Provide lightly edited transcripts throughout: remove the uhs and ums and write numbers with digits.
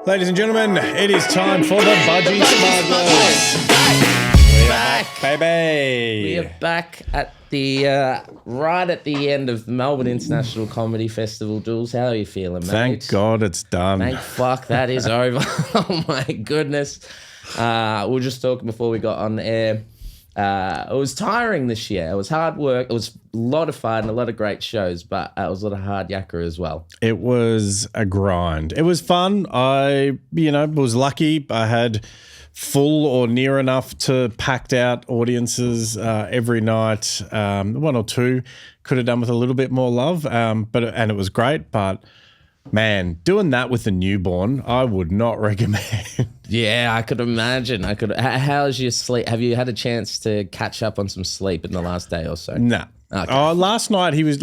Ladies and gentlemen, it is time for the Budgy Smugglers. We are back, baby. We are back at the right at the end of the Melbourne International Comedy Festival. Jules, how are you feeling, mate? Thank God it's done. Thank fuck that is over. Oh my goodness. We were just talking before we got on the air. It was tiring this year. It was hard work. It was a lot of fun, a lot of great shows, but it was a lot of hard yakka as well. It was a grind. It was fun. I, was lucky. I had full or near enough to packed out audiences every night. One or two could have done with a little bit more love, and it was great. But man, doing that with a newborn, I would not recommend. Yeah, I could imagine. How's your sleep? Have you had a chance to catch up on some sleep in the last day or so? Nah. Okay. Last night was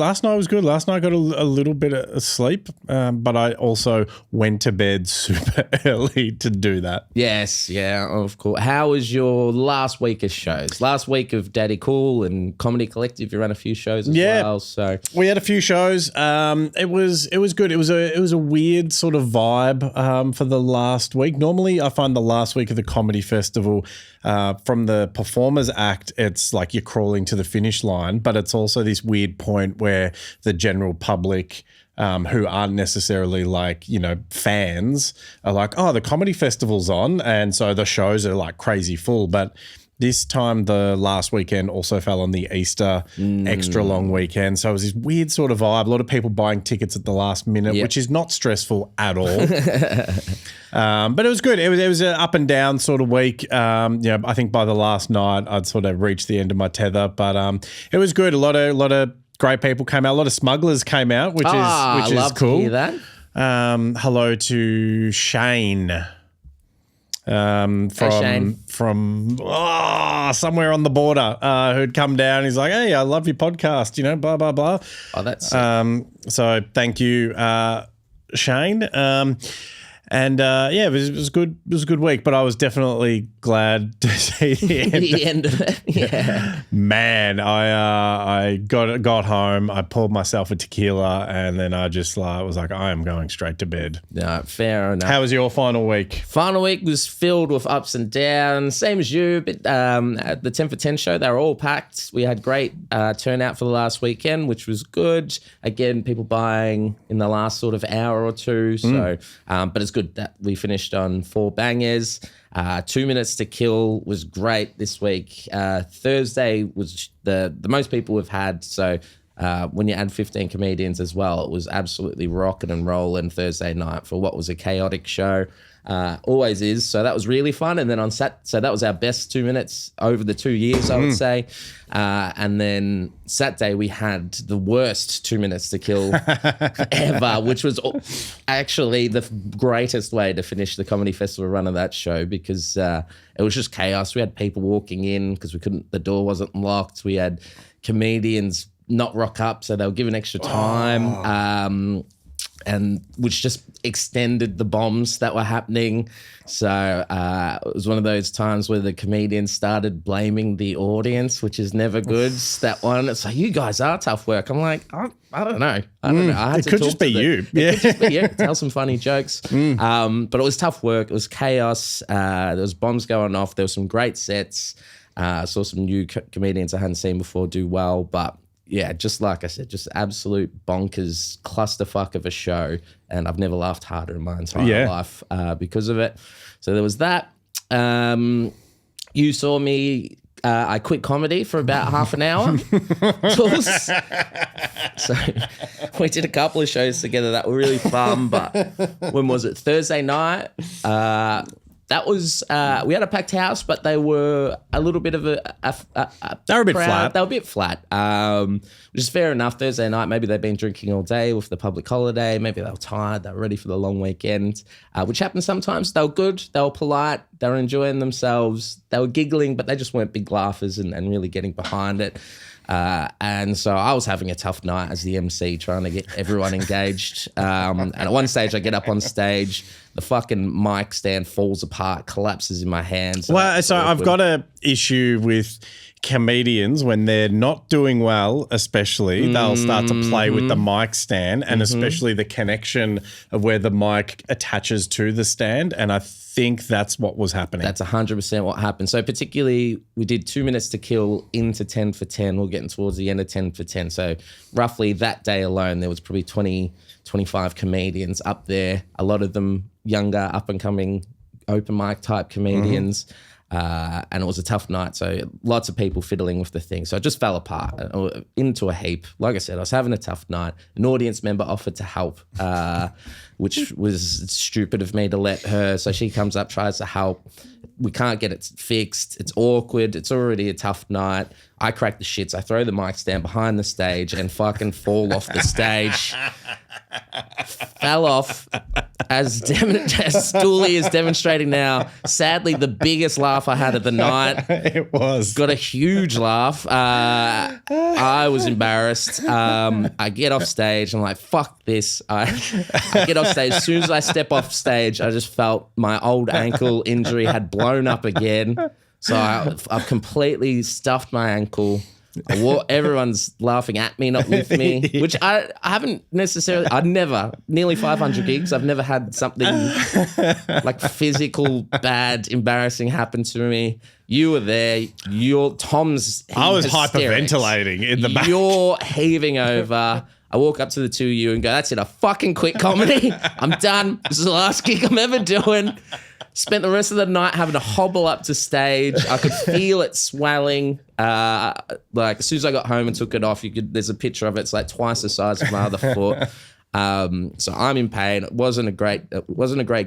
good. Last night I got a little bit of sleep, but I also went to bed super early to do that. Yes, yeah, of course. How was your last week of shows? Last week of Daddy Cool and Comedy Collective, you ran a few shows as well. So we had a few shows. It was good. It was a weird sort of vibe for the last week. Normally, I find the last week of the comedy festival, from the performers act, it's like you're crawling to the finish line, but it's also this weird point where the general public who aren't necessarily fans are like, oh, the comedy festival's on, and so the shows are like crazy full. But this time the last weekend also fell on the Easter extra long weekend. So it was this weird sort of vibe. A lot of people buying tickets at the last minute, which is not stressful at all. But it was good. It was an up and down sort of week. I think by the last night I'd sort of reached the end of my tether, but it was good. A lot of great people came out. A lot of smugglers came out, which is cool. I love to hear that. Hello to Shane. From somewhere on the border, who'd come down. He's like, hey, I love your podcast, blah, blah, blah. Oh, that's so thank you, Shane. It was good. It was a good week, but I was definitely glad to see the end of it. Yeah, man, I got home. I poured myself a tequila, and then I just was like, I am going straight to bed. No, fair enough. How was your final week? Final week was filled with ups and downs, same as you. But at the 10 for 10 show, they were all packed. We had great turnout for the last weekend, which was good. Again, people buying in the last sort of hour or two. So, but it's good that we finished on 4 bangers. 2 minutes to kill was great this week. Thursday was the most people we've had. So when you add 15 comedians as well, it was absolutely rocking and rolling Thursday night for what was a chaotic show. Always is. So that was really fun. And then on so that was our best 2 minutes over the 2 years, I would say. And then Saturday we had the worst 2 minutes to kill ever, which was actually the greatest way to finish the comedy festival run of that show, because it was just chaos. We had people walking in because the door wasn't locked. We had comedians not rock up, so they were given extra time. And which just extended the bombs that were happening. So it was one of those times where the comedians started blaming the audience, which is never good. That one, it's like, you guys are tough work. I'm like, I don't know. I had it could just be you. It could just be you. Tell some funny jokes. But it was tough work. It was chaos. There was bombs going off. There were some great sets. Saw some new comedians I hadn't seen before do well, but yeah, just like I said, just absolute bonkers clusterfuck of a show. And I've never laughed harder in my entire life because of it. So there was that. You saw me, I quit comedy for about half an hour. So we did a couple of shows together that were really fun. But when was it? Thursday night. That was, we had a packed house, but they were a little bit of they were a bit flat. They were a bit flat, which is fair enough. Thursday night, maybe they'd been drinking all day with the public holiday. Maybe they were tired. They were ready for the long weekend, which happens sometimes. They were good. They were polite. They were enjoying themselves. They were giggling, but they just weren't big laughers and really getting behind it. And so I was having a tough night as the MC, trying to get everyone engaged. And at one stage, I get up on stage, the fucking mic stand falls apart, collapses in my hands. Well, so I've got to issue with comedians when they're not doing well, especially they'll start to play with the mic stand and especially the connection of where the mic attaches to the stand. And I think that's what was happening. That's 100% what happened. So particularly we did 2 minutes to kill into 10 for 10. We're getting towards the end of 10 for 10. So roughly that day alone, there was probably 20, 25 comedians up there. A lot of them younger, up and coming open mic type comedians. And it was a tough night, so lots of people fiddling with the thing. So it just fell apart into a heap. Like I said, I was having a tough night. An audience member offered to help, which was stupid of me to let her. So she comes up, tries to help. We can't get it fixed. It's awkward. It's already a tough night. I crack the shits. I throw the mic stand behind the stage and fucking fall off the stage. Fell off as Dooley is demonstrating now. Sadly, the biggest laugh I had of the night. It was. Got a huge laugh. I was embarrassed. I get off stage. I'm like, fuck this. I get off stage. As soon as I step off stage, I just felt my old ankle injury had blown up again. So I've completely stuffed my ankle. Everyone's laughing at me, not with me, which I haven't necessarily, nearly 500 gigs. I've never had something like physical, bad, embarrassing happen to me. You were there. Tom's I was hysterics. hyperventilating in the back. You're heaving over. I walk up to the two of you and go, that's it, I fucking quit comedy. I'm done. This is the last gig I'm ever doing. Spent the rest of the night having to hobble up to stage. I could feel it swelling. Like as soon as I got home and took it off, there's a picture of it. It's like twice the size of my other foot. So I'm in pain. It wasn't a great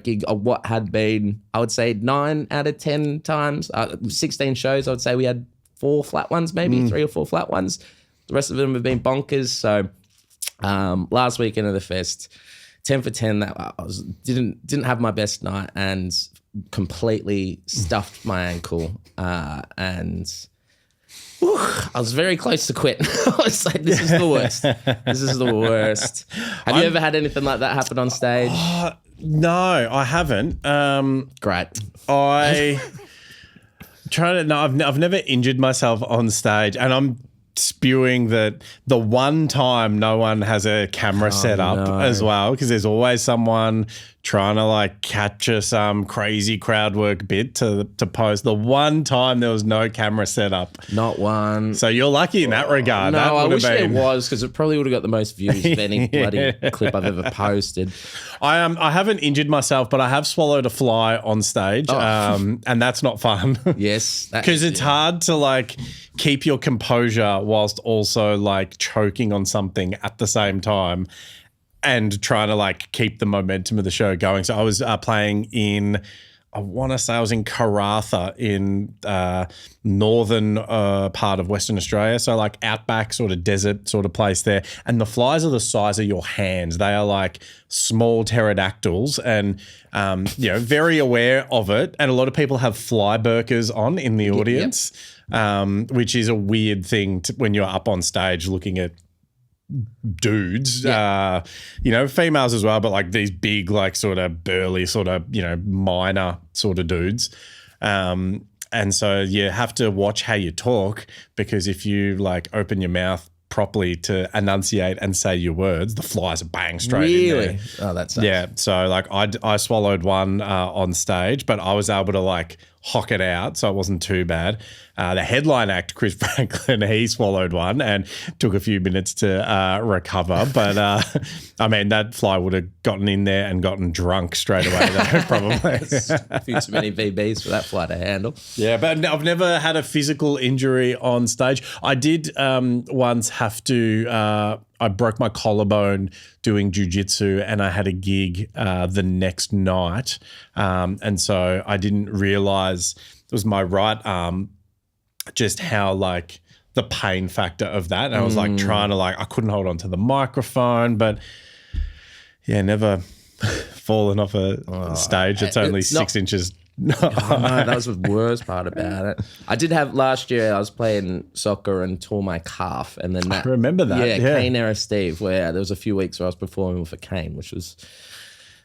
gig of what had been, I would say 9 out of 10 times, 16 shows. I would say we had 4 flat ones, maybe 3 or 4 flat ones. The rest of them have been bonkers. So last weekend of the fest, 10 for 10, that I didn't have my best night and completely stuffed my ankle. And I was very close to quitting. I was like, this is the worst. This is the worst. Have you ever had anything like that happen on stage? No, I haven't. Great. I've never injured myself on stage, and I'm spewing that the one time no one has a camera set up as well, because there's always someone trying to like capture some crazy crowd work bit to post. The one time there was no camera set up. Not one. So you're lucky in that regard. No, that I wish been... there was, because it probably would have got the most views of any bloody clip I've ever posted. I haven't injured myself, but I have swallowed a fly on stage, and that's not fun. Yes. Because it's hard to like keep your composure whilst also like choking on something at the same time and trying to like keep the momentum of the show going. So I was playing in, I want to say I was in Karratha in northern part of Western Australia. So like outback sort of desert sort of place there. And the flies are the size of your hands. They are like small pterodactyls and, very aware of it. And a lot of people have fly burkers on in the audience, which is a weird thing when you're up on stage looking at dudes, females as well, but like these big, like sort of burly, sort of, minor sort of dudes. And so you have to watch how you talk, because if you like open your mouth properly to enunciate and say your words, the flies are bang straight in there. Oh, that sucks. Yeah. So like I swallowed one on stage, but I was able to like hock it out, so it wasn't too bad. The headline act, Chris Franklin, he swallowed one and took a few minutes to recover. But, that fly would have gotten in there and gotten drunk straight away, though, probably. A few too many VBs for that fly to handle. Yeah, but I've never had a physical injury on stage. I did once have to I broke my collarbone doing jiu-jitsu, and I had a gig the next night. And so I didn't realize it was my right arm, just how like the pain factor of that. And I was like trying to I couldn't hold on to the microphone, but yeah, never fallen off a stage. It's only 6 inches. No, that was the worst part about it. I did have last year, I was playing soccer and tore my calf, and then that, I remember that. Yeah, cane era Steve, where there was a few weeks where I was performing with a cane, which was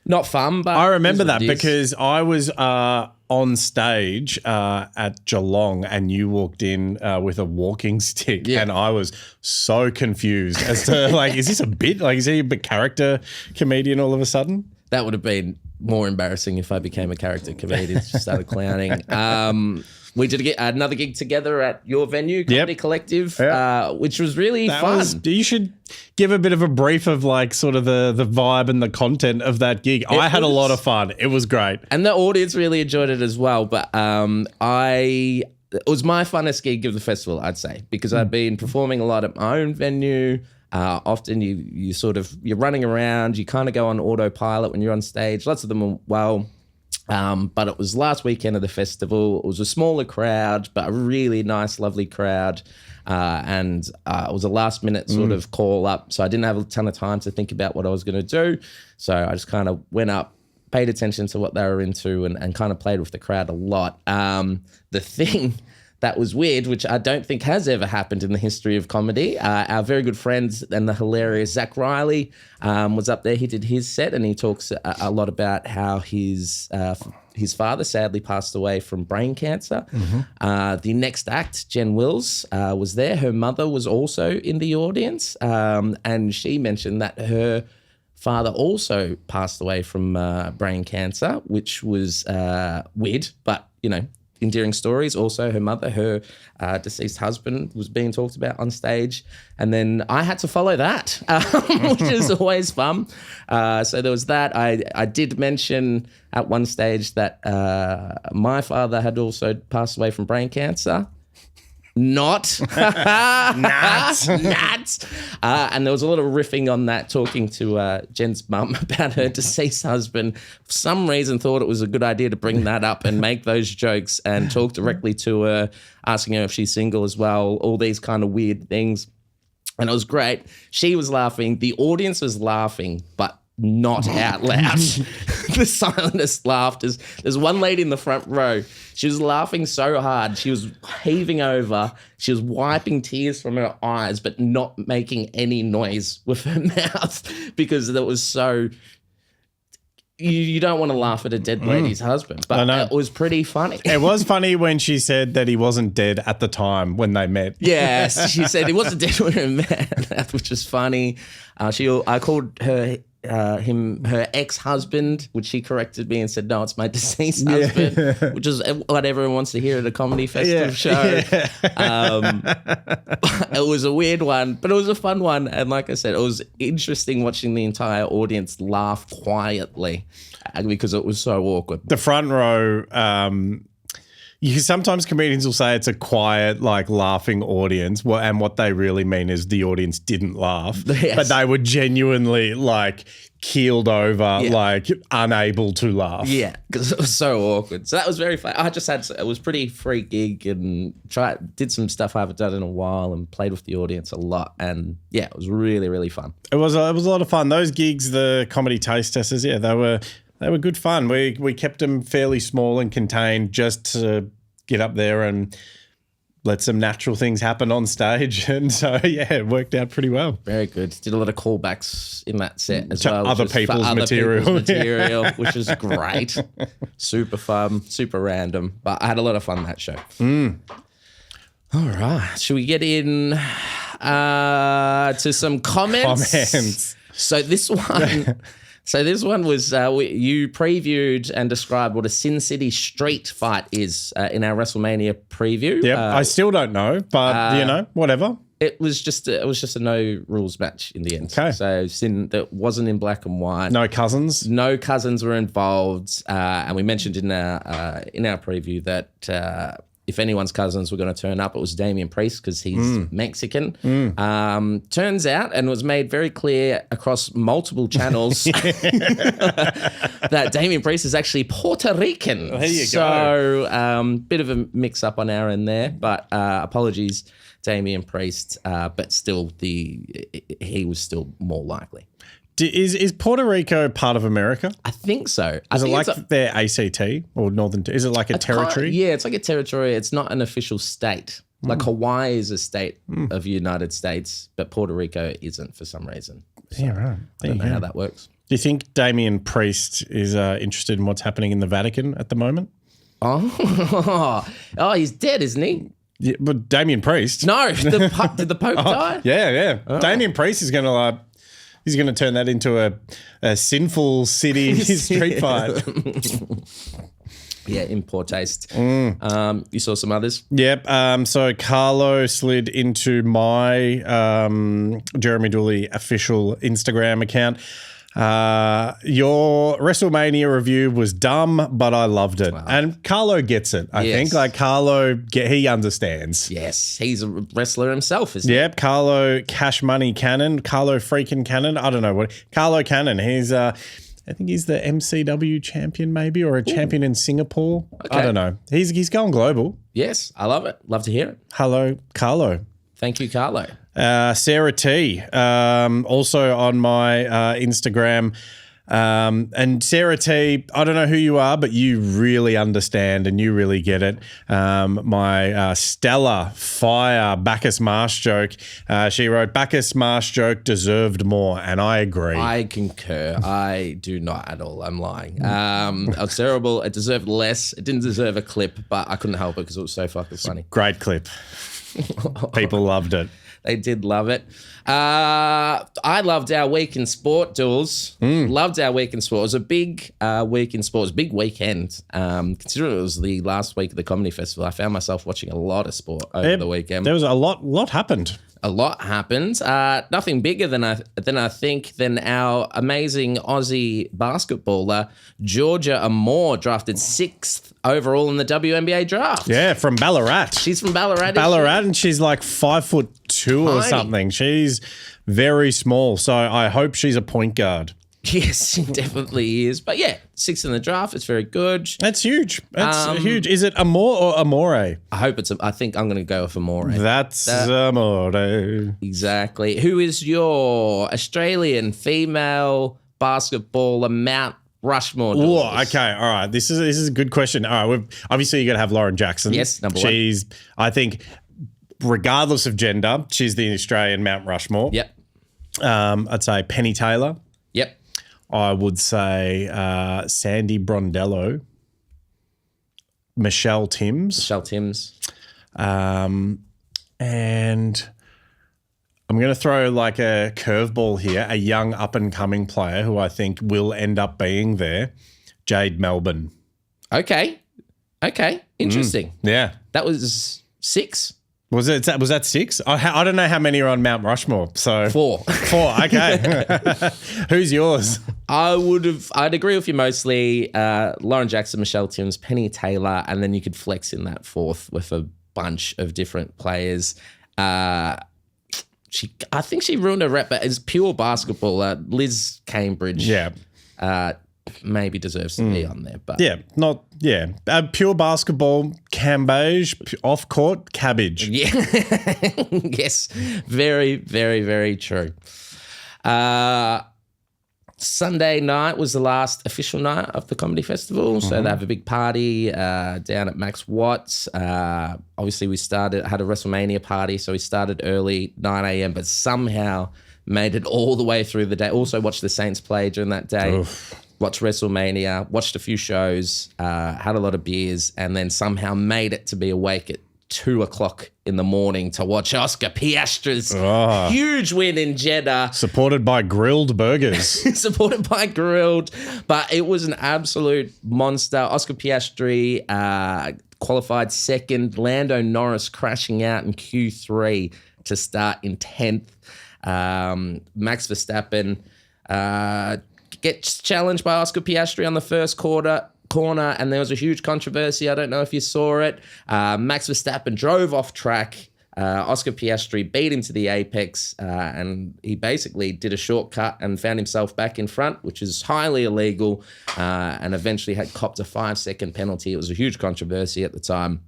Not fun, but I remember it is what that it is. because I was on stage at Geelong and you walked in with a walking stick and I was so confused as to like, is this a bit? Like, is he a bit character comedian all of a sudden? That would have been more embarrassing if I became a character comedian, just started clowning. We did another gig together at your venue, Comedy Collective, which was really fun. You should give a bit of a brief of like sort of the vibe and the content of that gig. I had a lot of fun. It was great. And the audience really enjoyed it as well. But it was my funnest gig of the festival, I'd say, because I've been performing a lot at my own venue. Often you're running around, you kind of go on autopilot when you're on stage. Lots of them are but it was last weekend of the festival. It was a smaller crowd, but a really nice, lovely crowd. And it was a last minute sort of call up. So I didn't have a ton of time to think about what I was going to do. So I just kind of went up, paid attention to what they were into and kind of played with the crowd a lot. The thing that was weird, which I don't think has ever happened in the history of comedy. Our very good friend and the hilarious Zach Riley was up there. He did his set and he talks a lot about how his father sadly passed away from brain cancer. The next act, Jen Wills, was there. Her mother was also in the audience, and she mentioned that her father also passed away from brain cancer, which was weird, but, you know, endearing stories. Also, her mother, her deceased husband was being talked about on stage. And then I had to follow that, which is always fun. So there was that. I did mention at one stage that my father had also passed away from brain cancer. Not. Not. And there was a lot of riffing on that, talking to Jen's mum about her deceased husband. For some reason, thought it was a good idea to bring that up and make those jokes and talk directly to her, asking her if she's single as well, all these kind of weird things. And it was great. She was laughing. The audience was laughing, but not out loud. The silentest laughter. There's one lady in the front row. She was laughing so hard. She was heaving over. She was wiping tears from her eyes, but not making any noise with her mouth because that was so... You don't want to laugh at a dead lady's husband, but it was pretty funny. It was funny when she said that he wasn't dead at the time when they met. Yes, she said he wasn't dead when we met, which was funny. I called her her ex-husband, which she corrected me and said, no, it's my deceased husband, which is what everyone wants to hear at a comedy festival show. It was a weird one, but it was a fun one. And like I said, it was interesting watching the entire audience laugh quietly because it was so awkward. The front row, sometimes comedians will say it's a quiet, like, laughing audience, and what they really mean is the audience didn't laugh, but they were genuinely, like, keeled over, like, unable to laugh. Yeah, because it was so awkward. So that was very fun. It was pretty free gig and did some stuff I haven't done in a while and played with the audience a lot. And yeah, it was really, really fun. It was a lot of fun. Those gigs, the comedy taste testers, they were good fun. We kept them fairly small and contained just to get up there and let some natural things happen on stage. And so, yeah, it worked out pretty well. Very good. Did a lot of callbacks in that set as well. Other people's material, which is great. Super fun, super random. But I had a lot of fun that show. All right. Should we get in to some comments? So this one... So this one was, you previewed and described what a Sin City street fight is in our Wrestlemania preview. Yeah, I still don't know, but whatever. It was just a no rules match in the end. Okay. So Sin that wasn't in black and white. No cousins. No cousins were involved, and we mentioned in our preview that. If anyone's cousins were going to turn up, it was Damian Priest because he's Mexican. Turns out, and was made very clear across multiple channels, that Damian Priest is actually Puerto Rican. There you go. So, bit of a mix-up on our end there, but apologies, Damian Priest. But still, he was still more likely. Is Puerto Rico part of America? I think so. Is it like their ACT or Northern? Is it like a territory? Yeah, it's like a territory. It's not an official state. Like Hawaii is a state of the United States, but Puerto Rico isn't for some reason. So yeah, right. I don't know how that works. Do you think Damien Priest is interested in what's happening in the Vatican at the moment? Oh, he's dead, isn't he? Yeah, but Damien Priest. No, did the Pope die? Yeah. Oh. Damien Priest is going to he's going to turn that into a sinful city street fight. Yeah, in poor taste. You saw some others? Yep. So Carlo slid into my Jeremy Dooley official Instagram account. Your WrestleMania review was dumb, but I loved it. Wow. And Carlo gets it, I think. Like Carlo, he understands. Yes, he's a wrestler himself, isn't he? Yep, Carlo Cash Money Cannon, Carlo freaking Cannon. I don't know what. Carlo Cannon, he's I think he's the MCW champion maybe, or a champion in Singapore. Okay. I don't know. He's going global. Yes, I love it. Love to hear it. Hello, Carlo. Thank you, Carlo. Sarah T, also on my Instagram. And Sarah T, I don't know who you are, but you really understand and you really get it. My stellar fire Bacchus Marsh joke. She wrote, Bacchus Marsh joke deserved more, and I agree. I concur. I do not at all. I'm lying. It was terrible. It deserved less. It didn't deserve a clip, but I couldn't help it because it was so fucking funny. Great clip. People loved it. They did love it. I loved our week in sport, Dools. Loved our week in sport. It was a big week in sport. It was a big weekend. Considering it was the last week of the comedy festival, I found myself watching a lot of sport over the weekend. There was a lot happened. A lot happened. Nothing bigger than I think our amazing Aussie basketballer Georgia Amore drafted 6th overall in the WNBA draft. Yeah, from Ballarat. She's from Ballarat. And she's like 5'2" or something. She's very small, so I hope she's a point guard. Yes, she definitely is. But yeah, 6th in the draft. It's very good. That's huge. That's huge. Is it Amore or Amore? I think I'm going to go with Amore. That's Amore. Exactly. Who is your Australian female basketballer Mount Rushmore? Oh, okay. All right. This is a good question. All right. Obviously, you got to have Lauren Jackson. Yes, number one. I think, regardless of gender, she's the Australian Mount Rushmore. Yep. I'd say Penny Taylor. Yep. I would say Sandy Brondello, Michelle Timms. And I'm going to throw like a curveball here, a young up-and-coming player who I think will end up being there, Jade Melbourne. Okay. Interesting. Yeah. That was 6. Was that 6? I don't know how many are on Mount Rushmore. So 4. 4. Okay. Who's yours? I'd agree with you mostly. Lauren Jackson, Michelle Timms, Penny Taylor, and then you could flex in that 4th with a bunch of different players. I think she ruined her rep, but as pure basketball, Liz Cambridge. Yeah. Maybe deserves to be on there, but pure basketball, Cambage, off court, cabbage. Yeah, yes, very, very, very true. Sunday night was the last official night of the comedy festival, so they have a big party down at Max Watts. Obviously, we had a WrestleMania party, so we started early, 9 a.m., but somehow made it all the way through the day. Also watched the Saints play during that day. Oof. Watched WrestleMania, watched a few shows, had a lot of beers, and then somehow made it to be awake at 2 o'clock in the morning to watch Oscar Piastri's huge win in Jeddah. Supported by grilled burgers. But it was an absolute monster. Oscar Piastri qualified 2nd. Lando Norris crashing out in Q3 to start in 10th. Max Verstappen gets challenged by Oscar Piastri on the first corner, and there was a huge controversy. I don't know if you saw it. Max Verstappen drove off track. Oscar Piastri beat him to the apex, and he basically did a shortcut and found himself back in front, which is highly illegal, and eventually had copped a 5-second penalty. It was a huge controversy at the time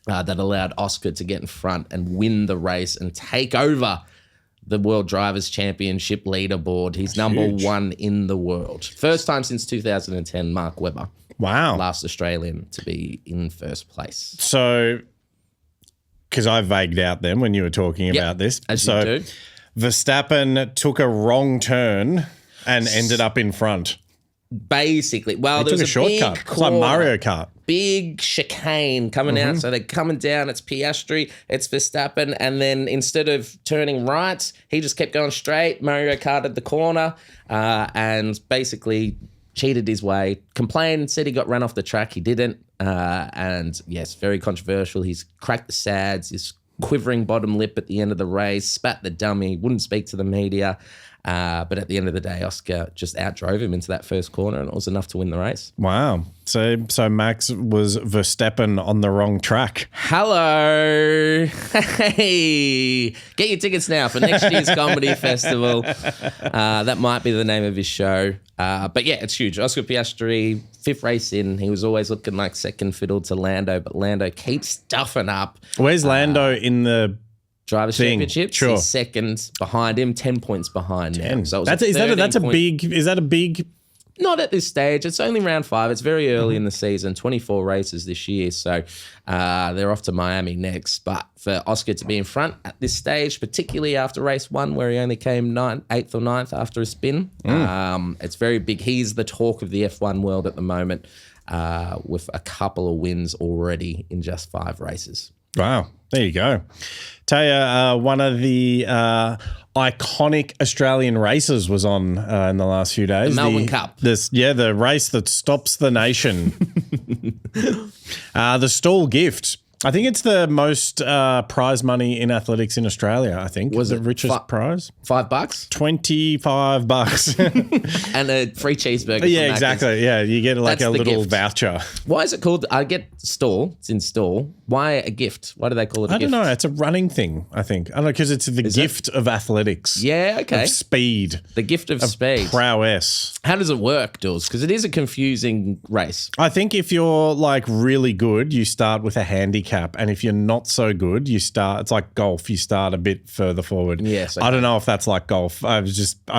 that allowed Oscar to get in front and win the race and take over the World Drivers' Championship leaderboard. He's number 1 in the world. First time since 2010, Mark Webber. Wow. Last Australian to be in first place. So, because I vagued out then when you were talking about this. As you do. Verstappen took a wrong turn And ended up in front. Basically. Well, They there took was a shortcut. It's like Mario Kart. Big chicane coming out. So they're coming down. It's Piastri. It's Verstappen. And then instead of turning right, he just kept going straight. Mario Karted the corner and basically cheated his way. Complained, said he got run off the track. He didn't. And yes, very controversial. He's cracked the sads. He's quivering bottom lip at the end of the race. Spat the dummy. Wouldn't speak to the media. But at the end of the day, Oscar just outdrove him into that first corner, and it was enough to win the race. Wow. So Max was Verstappen on the wrong track. Hello. Hey. Get your tickets now for next year's comedy festival. That might be the name of his show. But yeah, it's huge. Oscar Piastri, 5th race in. He was always looking like second fiddle to Lando, but Lando keeps stuffing up. Where's Lando in the Drivers' Championships? Sure. He's second behind him, 10 points behind now. So Is that a big... Not at this stage. It's only round 5. It's very early in the season. 24 races this year. So they're off to Miami next. But for Oscar to be in front at this stage, particularly after race 1 where he only came 8th or 9th after a spin, it's very big. He's the talk of the F1 world at the moment with a couple of wins already in just 5 races. Wow. There you go. Tell you, one of the iconic Australian races was on in the last few days. The Melbourne Cup. The race that stops the nation. The Stawell Gift. I think it's the most prize money in athletics in Australia, I think. Was the it richest prize? $5? $25. And a free cheeseburger. Yeah, exactly. Yeah, you get like That's a little gift. voucher. Why is it called? I get Stawell. It's in Stawell. Why a gift? Why do they call it a gift? I don't know. It's a running thing, I think. I don't know, because it's the gift of athletics. Yeah, okay. Of speed. The gift of speed. Prowess. How does it work, Dools? Because it is a confusing race. I think if you're like really good, you start with a handicap. And if you're not so good, you start, it's like golf. You start a bit further forward. Yes. I don't know if that's like golf. I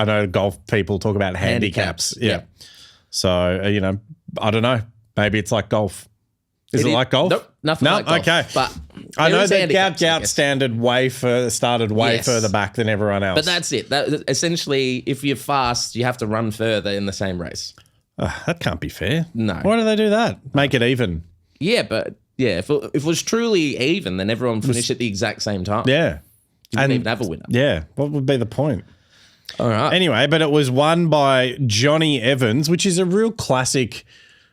know golf people talk about handicaps. Yeah. So, I don't know. Maybe it's like golf. Is it like golf? Nope, nothing like golf. Okay. But I know that handicaps, started way further back than everyone else. But that's it. Essentially, if you're fast, you have to run further in the same race. That can't be fair. No. Why do they do that? Make it even. Yeah, but yeah, if it was truly even, then everyone finished at the exact same time. Yeah. You didn't even have a winner. Yeah. What would be the point? All right. Anyway, but it was won by Johnny Evans, which is a real classic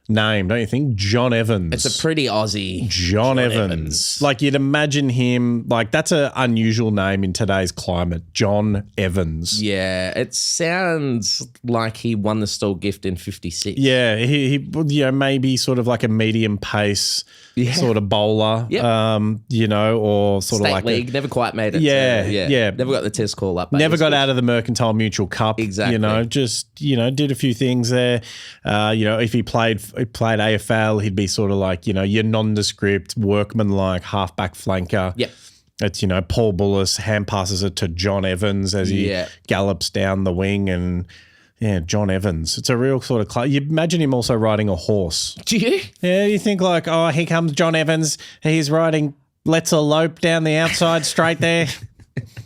name, don't you think? John Evans. It's a pretty Aussie. John Evans. Like you'd imagine him, like that's an unusual name in today's climate. John Evans. Yeah, it sounds like he won the Stawell Gift in 56. Yeah, he maybe sort of like a medium pace sort of bowler, Yep. or sort State of like league, never quite made it. Yeah. Never got the test call up. Never got out of the Mercantile Mutual Cup. Exactly. Did a few things there. If he played AFL, he'd be sort of like, your nondescript, workman-like halfback flanker. Yep. It's, Paul Bullis hand passes it to John Evans as he gallops down the wing and, John Evans. It's a real sort of you imagine him also riding a horse. Do you? Yeah, you think like, oh, here comes John Evans. He's riding Let's Elope down the outside straight there.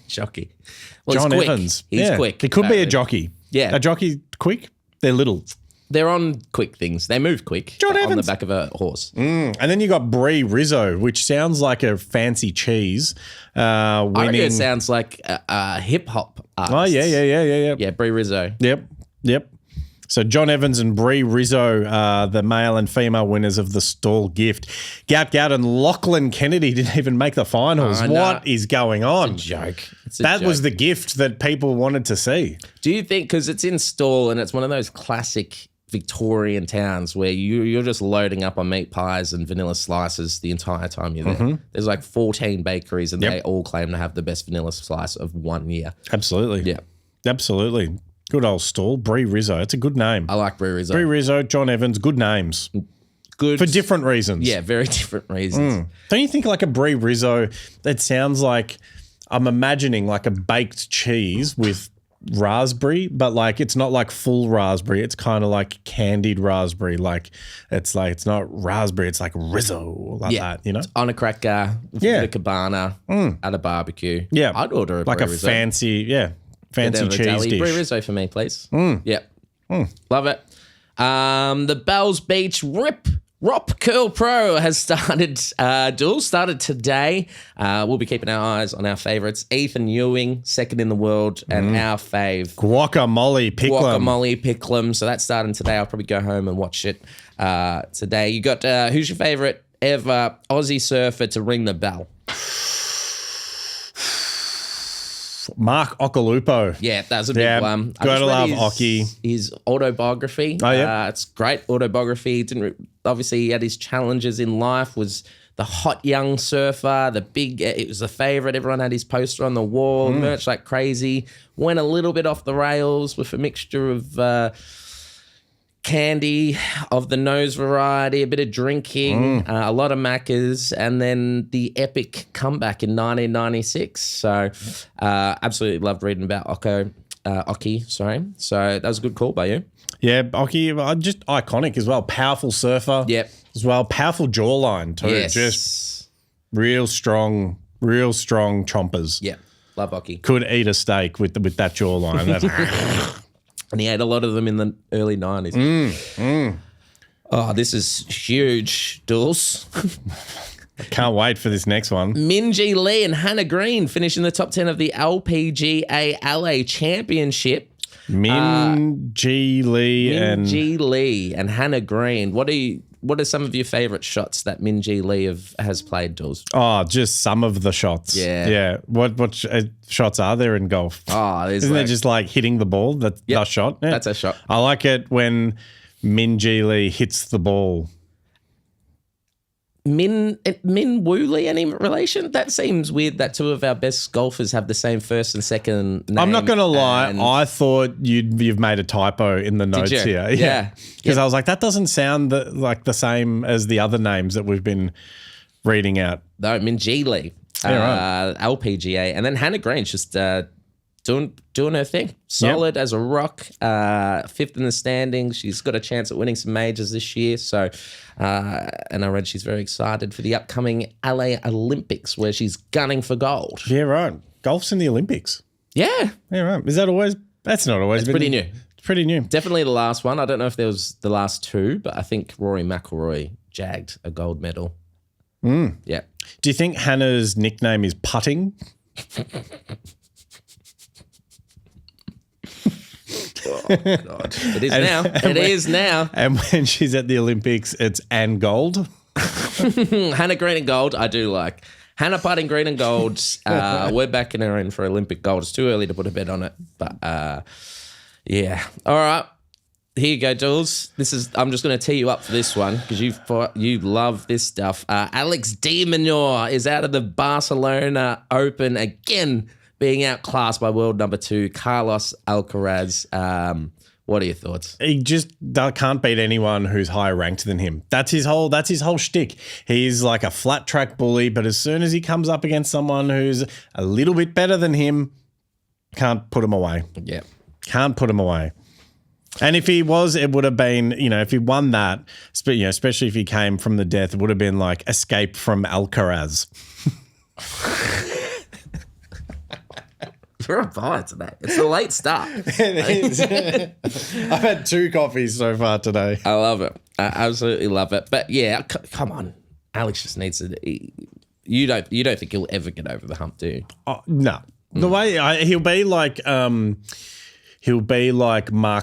Jockey. Well, John he's quick. Evans. He's quick. He could be a jockey. Yeah. A jockey quick? They're little. They're on quick things. They move quick. John on the Evans. back of a horse. And then you got Brie Rizzo, which sounds like a fancy cheese. I reckon Winning. it sounds like a hip hop artist. Oh, yeah. Yeah, Brie Rizzo. Yep. So John Evans and Brie Rizzo are the male and female winners of the Stawell Gift. Gout and Lachlan Kennedy didn't even make the finals. What is going on? It's a joke. That was the gift that people wanted to see. Do you think, because it's in Stawell and it's one of those classic Victorian towns where you're just loading up on meat pies and vanilla slices the entire time you're there. There's like 14 bakeries and they all claim to have the best vanilla slice of 1 year. Absolutely. Yeah. Absolutely. Good old Stawell. Brie Rizzo. It's a good name. I like Brie Rizzo. Brie Rizzo, John Evans, good names. Good. For different reasons. Yeah, very different reasons. Don't you think like a Brie Rizzo, that sounds like, I'm imagining like a baked cheese with raspberry, but like it's not like full raspberry. It's kind of like candied raspberry. Like it's not raspberry. It's like Rizzo that, On a cracker, with a bit of cabana, at a barbecue. Yeah. I'd order a like Brie a Rizzo. fancy, Fancy cheese dish. Brie Rizzo for me, please. Yep. Love it. The Bells Beach Rop Curl Pro has started. Dool started today. We'll be keeping our eyes on our favourites. Ethan Ewing, second in the world, and our fave. Guacamole Picklum. So that's starting today. I'll probably go home and watch it today. You got, who's your favourite ever Aussie surfer to ring the bell? Mark Occhilupo. Yeah, that's a big one. Gotta love Occhi. His autobiography. Oh, yeah. It's great autobiography. Obviously, he had his challenges in life, was the hot young surfer, it was a favourite. Everyone had his poster on the wall, merch like crazy. Went a little bit off the rails with a mixture of candy of the nose variety, a bit of drinking, a lot of macas, and then the epic comeback in 1996. So absolutely loved reading about Occhi. So that was a good call by you. Yeah, Occhi, just iconic as well. Powerful surfer. Yep. As well. Powerful jawline too. Yes. Just real strong chompers. Yeah, love Occhi. Could eat a steak with that jawline. That's And he ate a lot of them in the early 90s. Oh, this is huge, Dools. Can't wait for this next one. Minjee Lee and Hannah Green finish in the top 10 of the LPGA LA Championship. Minjee Lee and Hannah Green. What are some of your favourite shots that Minjee Lee has played, Dools? Oh, just some of the shots. Yeah. What shots are there in golf? Oh, isn't it just like hitting the ball? That's a shot. Yeah. That's a shot. I like it when Minjee Lee hits the ball. Min Woo Lee, any relation? That seems weird that two of our best golfers have the same first and second name. I'm not going to lie. I thought you've made a typo in the notes here. Yeah. Because I was like, that doesn't sound like the same as the other names that we've been reading out. No, Minjee Lee, LPGA. And then Hannah Green's just doing her thing. Solid as a rock. Fifth in the standings. She's got a chance at winning some majors this year. So, and I read she's very excited for the upcoming LA Olympics where she's gunning for gold. Yeah, right. Golf's in the Olympics. Yeah. Yeah, right. Is that always? That's not always. It's pretty new. It's pretty new. Definitely the last one. I don't know if there was the last two, but I think Rory McIlroy jagged a gold medal. Yeah. Do you think Hannah's nickname is Putting? Oh, God. It is now. It is now. And when she's at the Olympics, it's Anne Gold. Hannah Green and gold, I do like. Hannah putting green and gold. We're backing her in for Olympic gold. It's too early to put a bet on it. But, yeah. All right. Here you go, Jules. I'm just going to tee you up for this one because you love this stuff. Alex de Minaur is out of the Barcelona Open again, being outclassed by world number 2, Carlos Alcaraz. What are your thoughts? He just can't beat anyone who's higher ranked than him. That's his whole shtick. He's like a flat track bully, but as soon as he comes up against someone who's a little bit better than him, can't put him away. Yeah. Can't put him away. And if he was, it would have been, if he won that, especially if he came from the death, it would have been like Escape from Alcaraz. You're on fire today. It's a late start. It is. I've had 2 coffees so far today. I love it. I absolutely love it. But yeah, come on. Alex just needs to. You don't think he'll ever get over the hump, do you? Oh, no. The way he'll be like Mark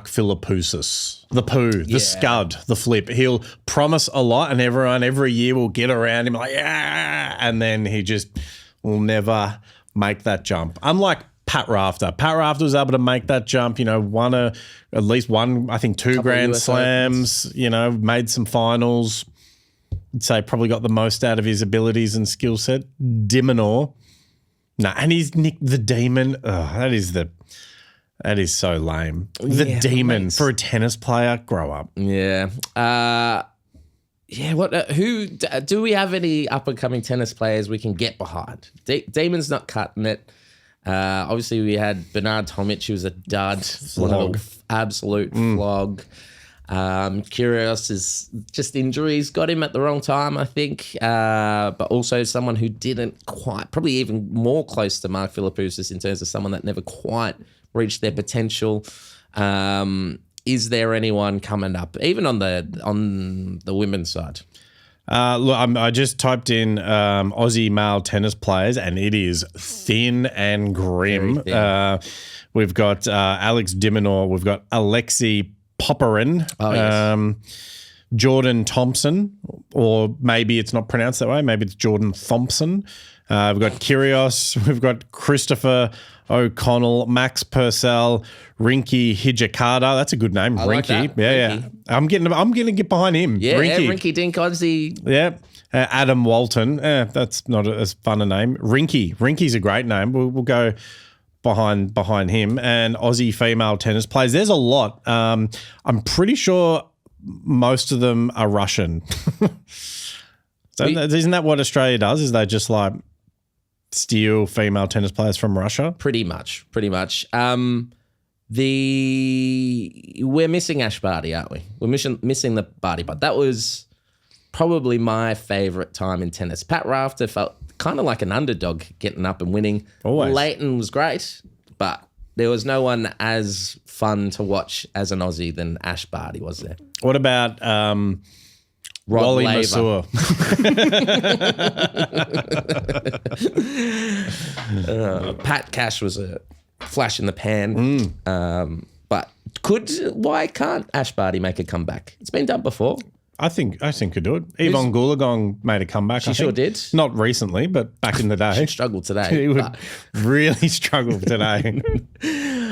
Philippoussis, the poo, the scud, the flip. He'll promise a lot, and everyone every year will get around him like, yeah, and then he just will never make that jump. Unlike Pat Rafter. Pat Rafter was able to make that jump, won at least one, I think 2 Grand Slams, made some finals. I'd say probably got the most out of his abilities and skill set. De Minaur. No, and he's Nick the Demon. Oh, that is so lame. The Demon for a tennis player. Grow up. Yeah. Who do we have any up and coming tennis players we can get behind? Demon's not cutting it. Obviously, we had Bernard Tomic, who was a dud, absolute flog. Kyrgios is just injuries got him at the wrong time, I think. But also someone who didn't quite, probably even more close to Mark Philippoussis in terms of someone that never quite reached their potential. Is there anyone coming up, even on the women's side? Look, I just typed in Aussie male tennis players, and it is thin and grim. Thin. We've got Alex de Minaur. We've got Alexei Popyrin. Oh, yes. Jordan Thompson, or maybe it's not pronounced that way. Maybe it's Jordan Thompson. We've got Kyrgios. We've got Christopher O'Connell, Max Purcell, Rinky Hijikata. That's a good name, I Rinky. like that. Yeah. I'm going to get behind him. Yeah, Rinky. Rinky Dink Aussie. Yeah. Adam Walton. That's not as fun a name. Rinky's a great name. We'll go behind him. And Aussie female tennis players. There's a lot. I'm pretty sure most of them are Russian. Isn't that what Australia does? Is they just like steal female tennis players from Russia? Pretty much. We're missing Ash Barty, aren't we? We're missing the Barty, but that was probably my favourite time in tennis. Pat Rafter felt kind of like an underdog getting up and winning. Always. Leighton was great, but there was no one as fun to watch as an Aussie than Ash Barty, was there? What about Wally Masur? Pat Cash was a flash in the pan. But why can't Ash Barty make a comeback? It's been done before. I think could do it. Yvonne Goolagong made a comeback. She sure did. Not recently, but back in the day. She struggled today. She would really struggle today.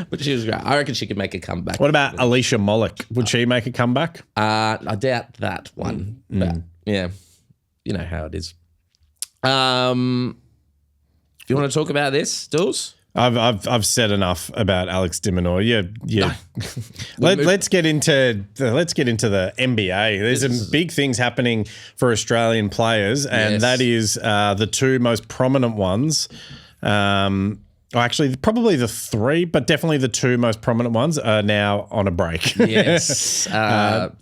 But she was great. I reckon she could make a comeback. What about Alicia Molik? Would she make a comeback? I doubt that one. But yeah, you know how it is. Do you want to talk about this, Dools? I've said enough about Alex de Minaur. Yeah. Let's get into the NBA. There's some big things happening for Australian players, and that is the two most prominent ones. Actually, probably the three, but definitely the two most prominent ones are now on a break. Yes.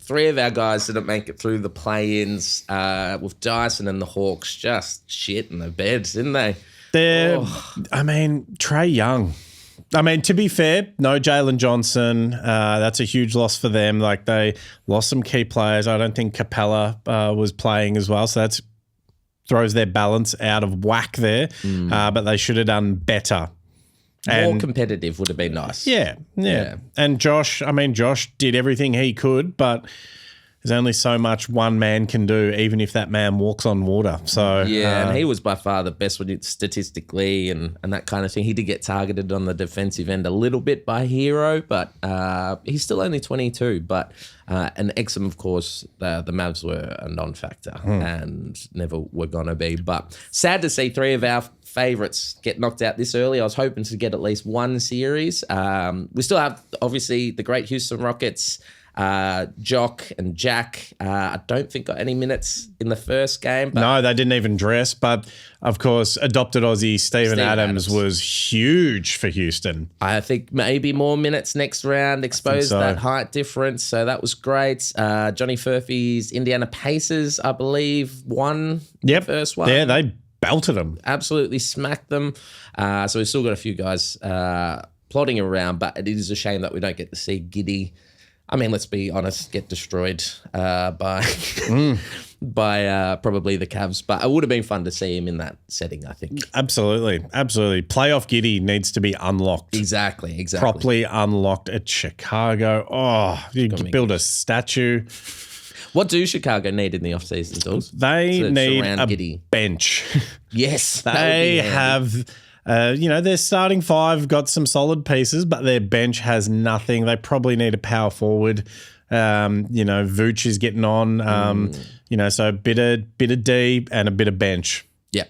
Three of our guys didn't make it through the play-ins with Dyson and the Hawks just shit in the beds, didn't they? Trae Young. To be fair, no Jalen Johnson. That's a huge loss for them. Like, they lost some key players. I don't think Capella was playing as well, so that throws their balance out of whack there. But they should have done better. More competitive would have been nice. Yeah. And Josh did everything he could, but there's only so much one man can do, even if that man walks on water. So and he was by far the best with it statistically and that kind of thing. He did get targeted on the defensive end a little bit by Hero, but he's still only 22. But and Exum, of course, the Mavs were a non-factor and never were going to be. But sad to see three of our favourites get knocked out this early. I was hoping to get at least one series. We still have, obviously, the great Houston Rockets, Jock and Jack. I don't think got any minutes in the first game. But no, they didn't even dress. But, of course, adopted Aussie Steven Adams was huge for Houston. I think maybe more minutes next round, exposed that height difference. So that was great. Johnny Furphy's Indiana Pacers, I believe, won the first one. Yeah, they belted them. Absolutely smacked them. So we've still got a few guys plodding around, but it is a shame that we don't get to see Giddey. Let's be honest, get destroyed by probably the Cavs. But it would have been fun to see him in that setting, I think. Absolutely. Playoff Giddey needs to be unlocked. Exactly. Properly unlocked at Chicago. Oh, you could build a statue. What do Chicago need in the offseason, Dawes? They need a bench. Yes. They have... their starting five got some solid pieces, but their bench has nothing. They probably need a power forward. Vooch is getting on. So a bit of D and a bit of bench. Yeah,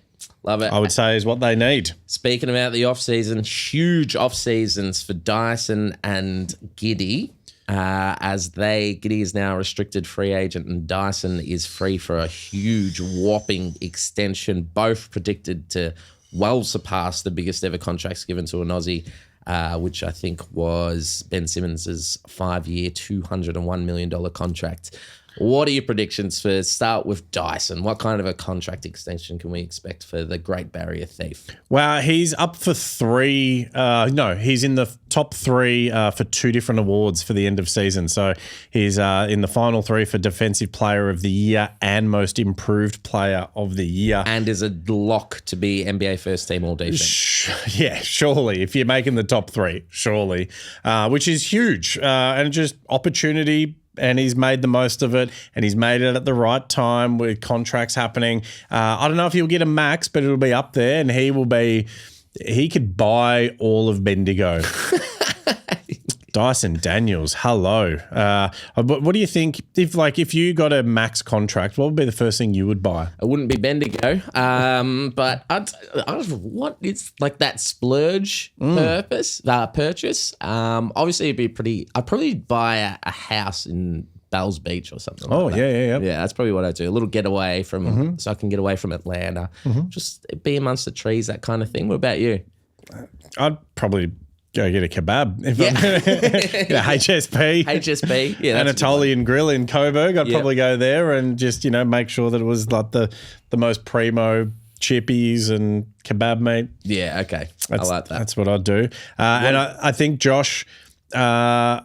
love it. I would say is what they need. Speaking about the off-season, huge off-seasons for Dyson and Giddey. Giddey is now a restricted free agent and Dyson is free for a huge whopping extension, both predicted to well surpassed the biggest ever contracts given to an Aussie, which I think was Ben Simmons' 5-year, $201 million contract. What are your predictions for start with Dyson? What kind of a contract extension can we expect for the Great Barrier Thief? Well, he's up for 3. He's in the top 3 for 2 different awards for the end of season. So he's in the final 3 for Defensive Player of the Year and Most Improved Player of the Year. And is a lock to be NBA first team all defense. Yeah, surely. If you're making the top 3, surely. Which is huge. And just opportunity. And he's made the most of it, and he's made it at the right time with contracts happening. I don't know if he'll get a max, but it'll be up there, and he could buy all of Bendigo. Dyson Daniels, hello. What do you think if you got a max contract? What would be the first thing you would buy? It wouldn't be Bendigo, but I don't know what is like that splurge purchase. Obviously, it'd be pretty. I'd probably buy a house in Bells Beach or something. Oh, like that. yeah. Yeah, that's probably what I do. A little getaway from, so I can get away from Atlanta. Just be amongst the trees, that kind of thing. What about you? I'd probably go get a kebab. If I'm HSP. HSP. Yeah. Anatolian Grill in Coburg. I'd probably go there and just, make sure that it was like the most primo chippies and kebab meat. Yeah, okay. I like that. That's what I'd do. And I think Josh, I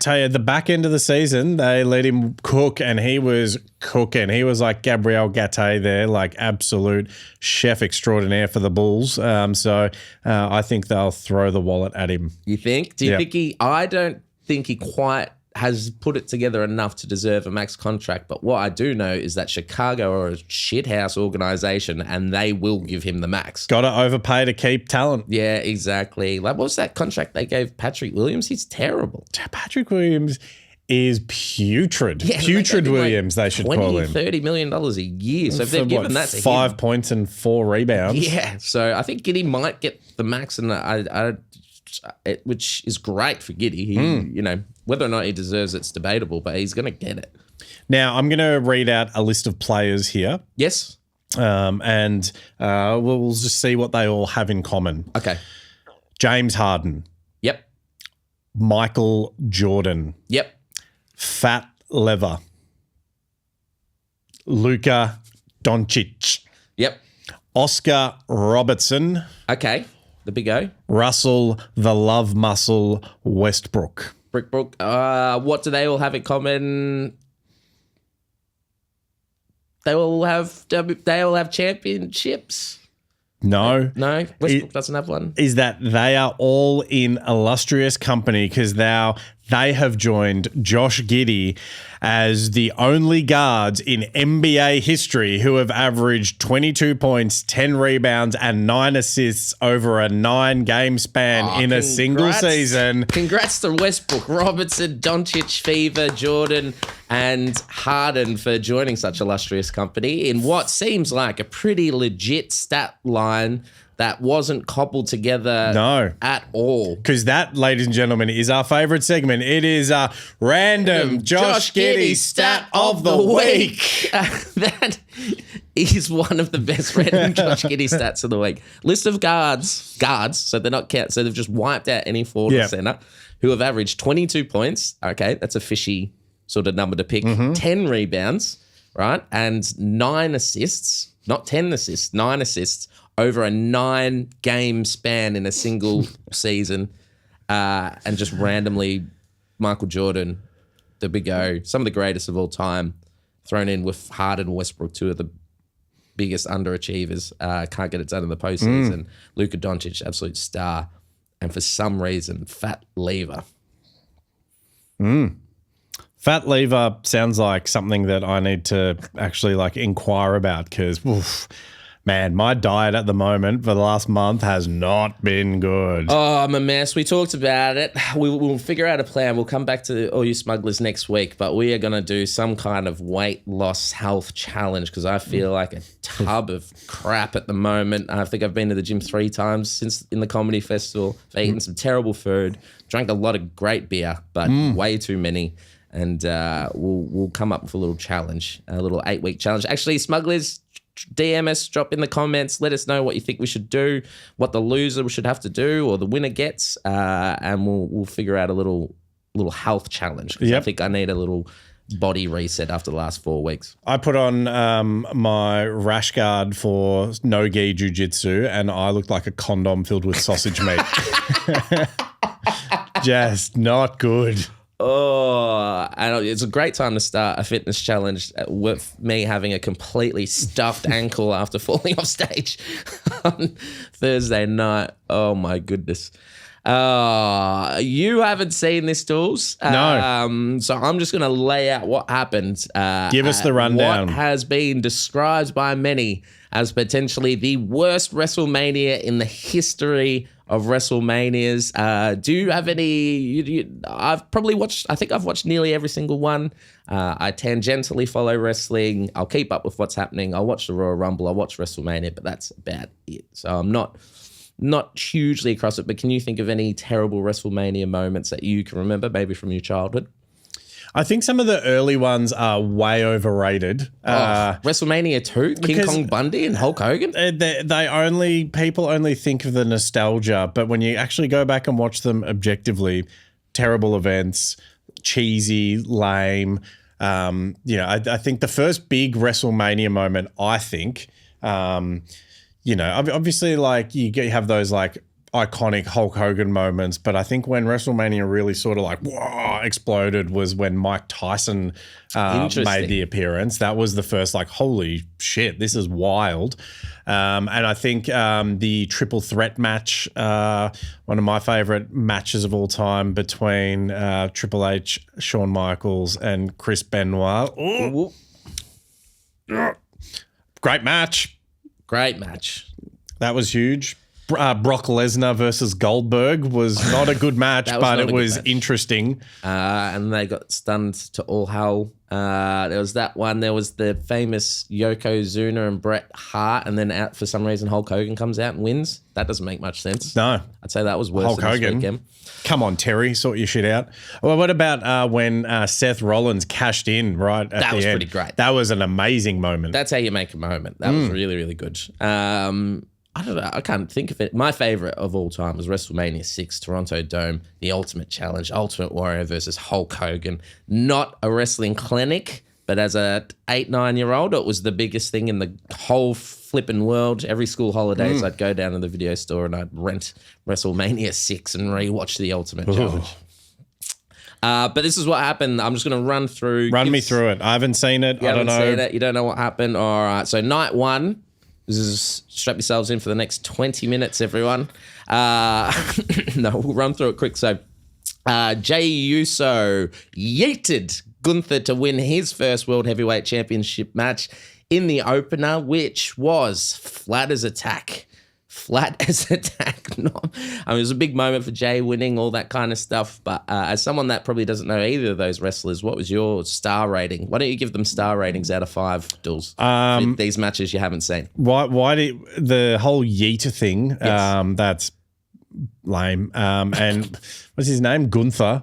tell you, the back end of the season, they let him cook and he was cooking. He was like Gabriel Gatte there, like absolute chef extraordinaire for the Bulls. So I think they'll throw the wallet at him. You think? Do you think I don't think he quite has put it together enough to deserve a max contract. But what I do know is that Chicago are a shithouse organization and they will give him the max. Got to overpay to keep talent. Yeah, exactly. Like, what was that contract they gave Patrick Williams? He's terrible. Patrick Williams is putrid. Yeah, Putrid Williams, they should call him. $30 million a year. So if they've given that to 5 him, points and 4 rebounds. Yeah. So I think Giddey might get the max, and which is great for Giddey. He, whether or not he deserves it's debatable, but he's going to get it. Now, I'm going to read out a list of players here. Yes. And we'll just see what they all have in common. Okay. James Harden. Yep. Michael Jordan. Yep. Fat Lever. Luka Doncic. Yep. Oscar Robertson. Okay. The big O. Russell the Love Muscle Westbrook. Brickbrook. What do they all have in common? They all have championships. No. No, Westbrook doesn't have one. Is that they are all in illustrious company because they have joined Josh Giddey as the only guards in NBA history who have averaged 22 points, 10 rebounds, and 9 assists over a 9-game span in a single season. Congrats to Westbrook, Robertson, Doncic, Fever, Jordan, and Harden for joining such illustrious company in what seems like a pretty legit stat line that wasn't cobbled together at all. Because that, ladies and gentlemen, is our favourite segment. It is a random Josh Giddey stat of the week. That is one of the best random Josh Giddey stats of the week. List of guards, so they're not count. So they've just wiped out any forward or centre who have averaged 22 points. Okay, that's a fishy sort of number to pick. 10 rebounds, right? And 9 assists, not 10 assists, 9 assists over a 9-game span in a single season, and just randomly Michael Jordan, the big O, some of the greatest of all time, thrown in with Harden and Westbrook, 2 of the biggest underachievers, can't get it done in the postseason. Luka Doncic, absolute star, and for some reason, Fat Lever. Fat Lever sounds like something that I need to actually inquire about because, man, my diet at the moment for the last month has not been good. Oh, I'm a mess. We talked about it. We'll figure out a plan. We'll come back to all you smugglers next week, but we are going to do some kind of weight loss health challenge because I feel like a tub of crap at the moment. I think I've been to the gym 3 times since in the comedy festival. I've eaten some terrible food, drank a lot of great beer, but way too many. And we'll come up with a little challenge, a little 8-week challenge. Actually, smugglers, DM us, drop in the comments, let us know what you think we should do, what the loser should have to do or the winner gets, and we'll figure out a little health challenge. I think I need a little body reset after the last 4 weeks. I put on my rash guard for no-gi jiu-jitsu and I looked like a condom filled with sausage meat. Just not good. Oh, and it's a great time to start a fitness challenge with me having a completely stuffed ankle after falling off stage on Thursday night. Oh, my goodness. You haven't seen this, Dools. No. So I'm just going to lay out what happened. Give us the rundown. What has been described by many as potentially the worst WrestleMania in the history of WrestleManias. Do you have any? I've probably watched, I think I've watched nearly every single one. I tangentially follow wrestling. I'll keep up with what's happening. I'll watch the Royal Rumble. I'll watch WrestleMania, but that's about it. So I'm not hugely across it, but can you think of any terrible WrestleMania moments that you can remember, maybe from your childhood? I think some of the early ones are way overrated. WrestleMania 2, King Kong Bundy and Hulk Hogan? People only think of the nostalgia, but when you actually go back and watch them objectively, terrible events, cheesy, lame. I think the first big WrestleMania moment, obviously like you have those like iconic Hulk Hogan moments, but I think when WrestleMania really sort of like exploded was when Mike Tyson made the appearance. That was the first like, holy shit, this is wild. And I think the triple threat match, one of my favorite matches of all time between Triple H, Shawn Michaels and Chris Benoit. Great match. Great match. That was huge. Brock Lesnar versus Goldberg was not a good match, but it was interesting. And they got stunned to all hell. There was that one. There was the famous Yokozuna and Bret Hart, and then for some reason Hulk Hogan comes out and wins. That doesn't make much sense. No. I'd say that was worse Hulk than this Hogan. weekend. Come on, Terry, sort your shit out. Well, what about when Seth Rollins cashed in right at the end? That was pretty great. That was an amazing moment. That's how you make a moment. That was really, really good. I don't know. I can't think of it. My favorite of all time was WrestleMania 6, Toronto Dome, the Ultimate Challenge, Ultimate Warrior versus Hulk Hogan. Not a wrestling clinic, but as a 8-9-year-old, it was the biggest thing in the whole flipping world. Every school holidays, I'd go down to the video store and I'd rent WrestleMania 6 and rewatch the Ultimate Challenge. But this is what happened. I'm just going to run through. Run me through it. I haven't seen it. I don't know. Seen it. You don't know what happened. All right. So night one. This is strap yourselves in for the next 20 minutes, everyone. No, we'll run through it quick. So Jey Uso yeeted Gunther to win his first World Heavyweight Championship match in the opener, which was flat as a tack. Flat as a tack. No, I mean, it was a big moment for Jey winning, all that kind of stuff. But as someone that probably doesn't know either of those wrestlers, what was your star rating? Why don't you give them star ratings out of 5, Dools, for these matches you haven't seen? Why did the whole Yeeter thing? Yes. That's lame. And what's his name? Gunther.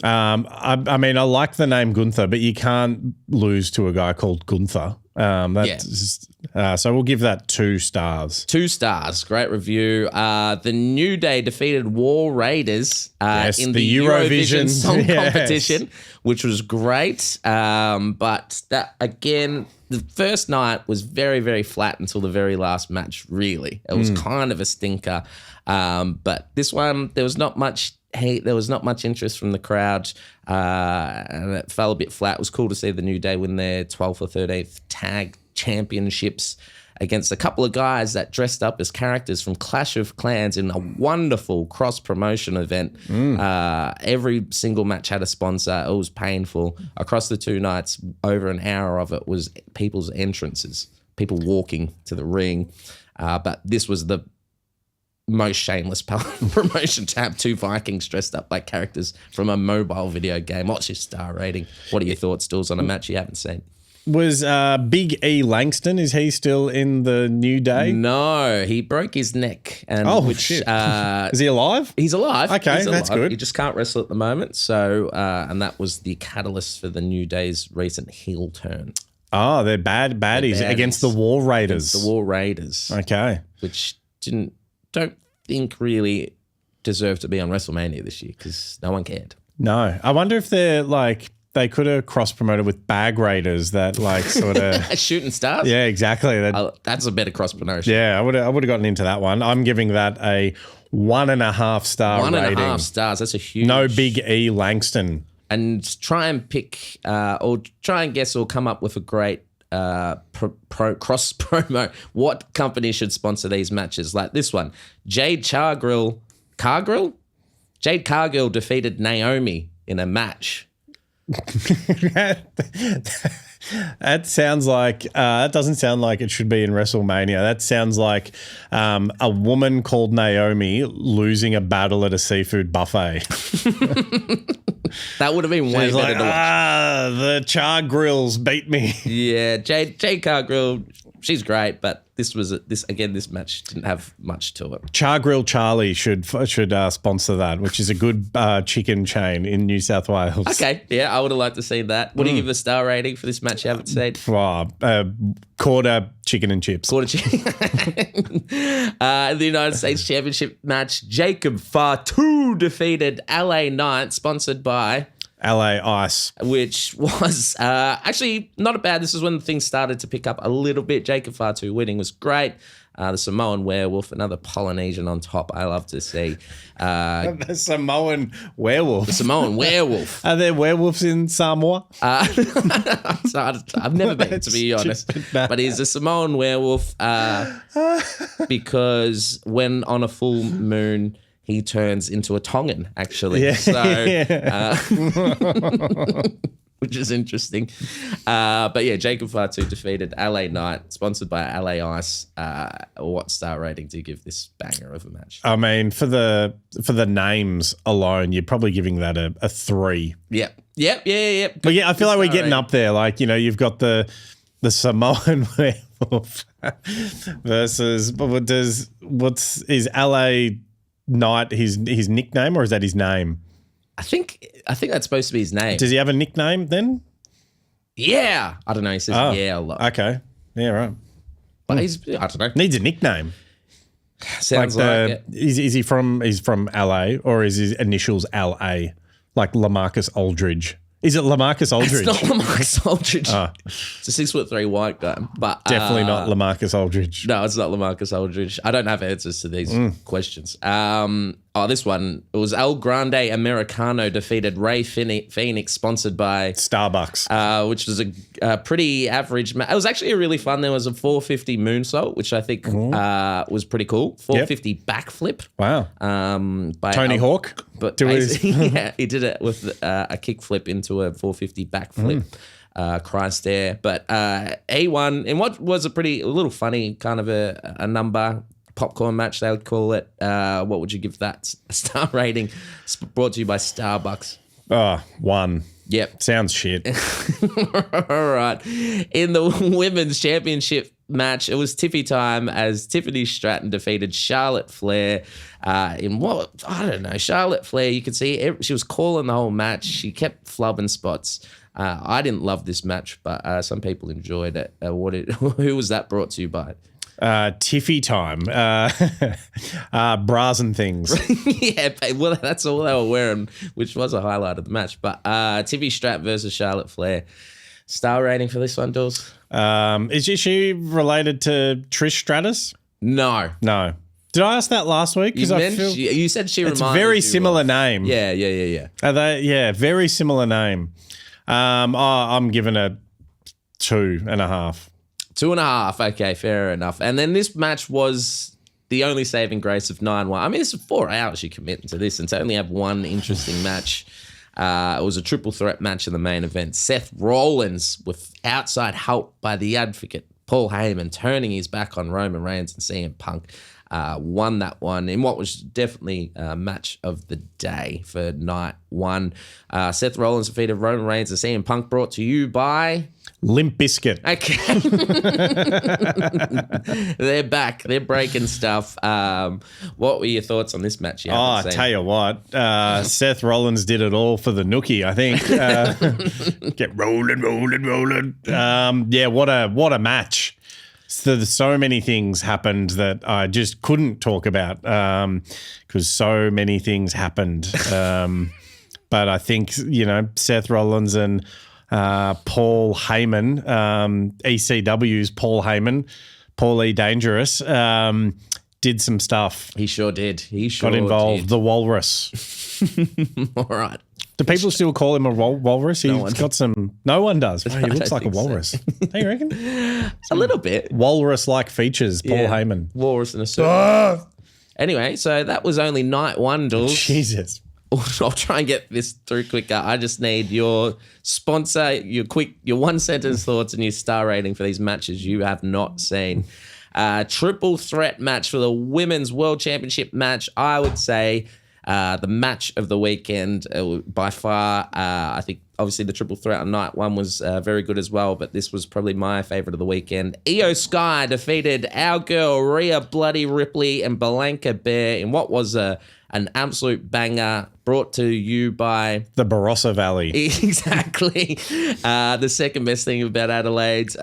I mean, I like the name Gunther, but you can't lose to a guy called Gunther. So we'll give that 2 stars. 2 stars. Great review. The New Day defeated War Raiders in the Eurovision Song Competition, which was great. But that, again, the first night was very, very flat until the very last match, really. It was kind of a stinker. But this one, there was not much hate. There was not much interest from the crowd, and it fell a bit flat. It was cool to see the New Day win their 12th or 13th tag championships against a couple of guys that dressed up as characters from Clash of Clans in a wonderful cross-promotion event. Every single match had a sponsor. It was painful. Across the 2 nights, over an hour of it was people's entrances, people walking to the ring. But this was the most shameless promotion to have 2 Vikings dressed up like characters from a mobile video game. What's your star rating? What are your thoughts, Dools, on a match you haven't seen? Was Big E Langston, is he still in the New Day? No, he broke his neck. And shit. Is he alive? He's alive. Okay, he's alive. That's good. He just can't wrestle at the moment. So, and that was the catalyst for the New Day's recent heel turn. Oh, they're baddies against the War Raiders. The War Raiders. Okay. Which don't think really deserve to be on WrestleMania this year because no one cared. No. I wonder if they're like they could have cross promoted with Bag Raiders that like sort of Shooting stars. yeah, exactly. That's a better cross promotion. Yeah, I would have gotten into that one. I'm giving that a 1.5 star rating. 1.5 stars. That's a huge. No Big E Langston. And try and pick or try and guess or come up with a great cross promo. What company should sponsor these matches? Like this one, Jade Cargill defeated Naomi in a match. That sounds like that doesn't sound like it should be in WrestleMania. That sounds like a woman called Naomi losing a battle at a seafood buffet. That would have been way better to watch. The Char Grills beat me. Yeah, Jade Cargill, she's great, but this match didn't have much to it. Char Grill Charlie should sponsor that, which is a good chicken chain in New South Wales. Okay, yeah, I would have liked to see that. What do you give the star rating for this match you haven't seen? Quarter chicken and chips. Quarter chicken. The United States Championship match, Jacob Fatu defeated LA Knight, sponsored by LA Ice. Which was actually not bad. This is when things started to pick up a little bit. Jacob Fatu winning was great. The Samoan Werewolf, another Polynesian on top. I love to see. The Samoan Werewolf. The Samoan Werewolf. Are there werewolves in Samoa? I've never been, to be honest. But he's a Samoan Werewolf because when on a full moon, he turns into a Tongan, actually. Yeah. So, which is interesting. But yeah, Jacob Fatu defeated LA Knight, sponsored by LA Ice. What star rating do you give this banger of a match? I mean, for the names alone, you're probably giving that a 3. Yep. But yeah, I feel like we're getting up there. Like, you know, you've got the Samoan Werewolf versus is LA Knight his nickname, or is that his name? I think that's supposed to be his name. Does he have a nickname then? Yeah. I don't know. He says yeah a lot. Okay. Yeah, right. But he's, I don't know. Needs a nickname. Sounds like it. He's from LA, or is his initials LA? Like LaMarcus Aldridge. Is it LaMarcus Aldridge? It's not LaMarcus Aldridge. It's a 6'3" white guy, but definitely not LaMarcus Aldridge. No, it's not LaMarcus Aldridge. I don't have answers to these questions. This one, it was El Grande Americano defeated Ray Phoenix, sponsored by Starbucks, which was a pretty average match. It was actually a really fun. There was a 450 moonsault, which I think was pretty cool. 450 backflip. Wow. By Tony Hawk. But yeah, he did it with a kickflip into a 450 backflip. Christ there. But he won in what was a little funny kind of a number. Popcorn match, they would call it. What would you give that star rating? It's brought to you by Starbucks. 1. Yep. Sounds shit. All right. In the women's championship match, it was Tiffy time as Tiffany Stratton defeated Charlotte Flair in what, I don't know. Charlotte Flair, you could see she was calling the whole match. She kept flubbing spots. I didn't love this match, but some people enjoyed it. Who was that brought to you by? Tiffy time, bras and things. Yeah, well, that's all they were wearing, which was a highlight of the match. But Tiffy Strat versus Charlotte Flair. Star rating for this one, Dawes? Is she related to Trish Stratus? No. Did I ask that last week? You said she reminded you. It's a very similar name. Yeah. Are they? Yeah, very similar name. I'm giving a 2.5. 2.5. Okay, fair enough. And then this match was the only saving grace of 9-1. I mean, it's 4 hours you commit to this, and to only have one interesting match. It was a triple threat match in the main event. Seth Rollins, with outside help by the Advocate, Paul Heyman, turning his back on Roman Reigns and CM Punk, won that one in what was definitely a match of the day for night one. Seth Rollins defeated Roman Reigns and CM Punk, brought to you by Limp Bizkit. Okay. They're back. They're breaking stuff. What were your thoughts on this match? I tell you what, Seth Rollins did it all for the nookie, I think. Get rolling. Yeah, what a match. So many things happened that I just couldn't talk about because so many things happened. But I think, Seth Rollins and Paul Heyman, ECW's Paul Heyman, Paul E. Dangerous, did some stuff. He sure did. Got involved. The Walrus. All right. Do people still call him a walrus? He's got some. No one does. Wow, he looks like a walrus. Hey, you reckon? A little bit. Walrus-like features. Paul Heyman. Walrus in a suit. Anyway, so that was only night one, Dools. Jesus. I'll try and get this through quicker. I just need your sponsor, your one sentence thoughts and your star rating for these matches you have not seen. Triple threat match for the Women's World Championship match. I would say the match of the weekend by far. I think obviously the triple threat on night one was very good as well, but this was probably my favorite of the weekend. Io Sky defeated our girl Rhea Bloody Ripley and Blanca Bear in what was an absolute banger, brought to you by the Barossa Valley. Exactly. The second best thing about Adelaide.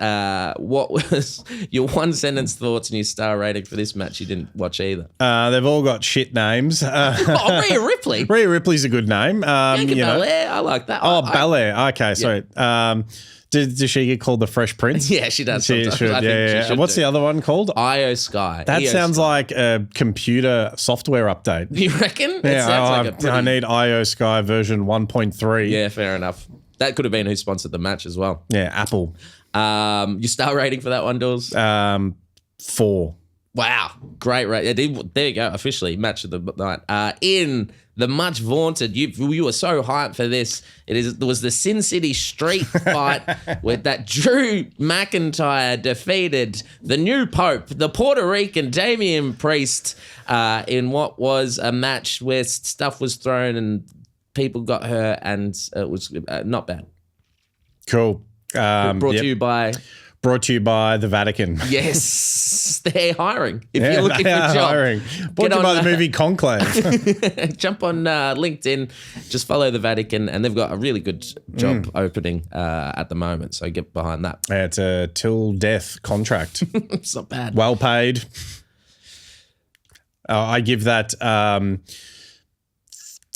What was your one sentence thoughts and your star rating for this match? You didn't watch either. They've all got shit names. Rhea Ripley. Rhea Ripley's a good name. Belair, I like that. Belair. Okay, sorry. Does she get called the Fresh Prince? Yeah, she does. She should. I think she should. What's the other one called? Io Sky. That sounds like a computer software update. You reckon? Yeah, I need Io Sky version 1.3. Yeah, fair enough. That could have been who sponsored the match as well. Yeah, Apple. Your star rating for that one, Dawes? 4. Wow, great rate. There you go, officially match of the night. In the much vaunted, you were so hyped for this. It was the Sin City Street fight with that Drew McIntyre defeated the new Pope, the Puerto Rican Damian Priest, in what was a match where stuff was thrown and people got hurt, and it was not bad. Cool. Brought to you by the Vatican. Yes, they're hiring. If you're looking for a job, hiring. Brought to you by the movie Conclave. Jump on LinkedIn, just follow the Vatican, and they've got a really good job opening at the moment. So get behind that. Yeah, it's a till death contract. It's not bad. Well paid. I give that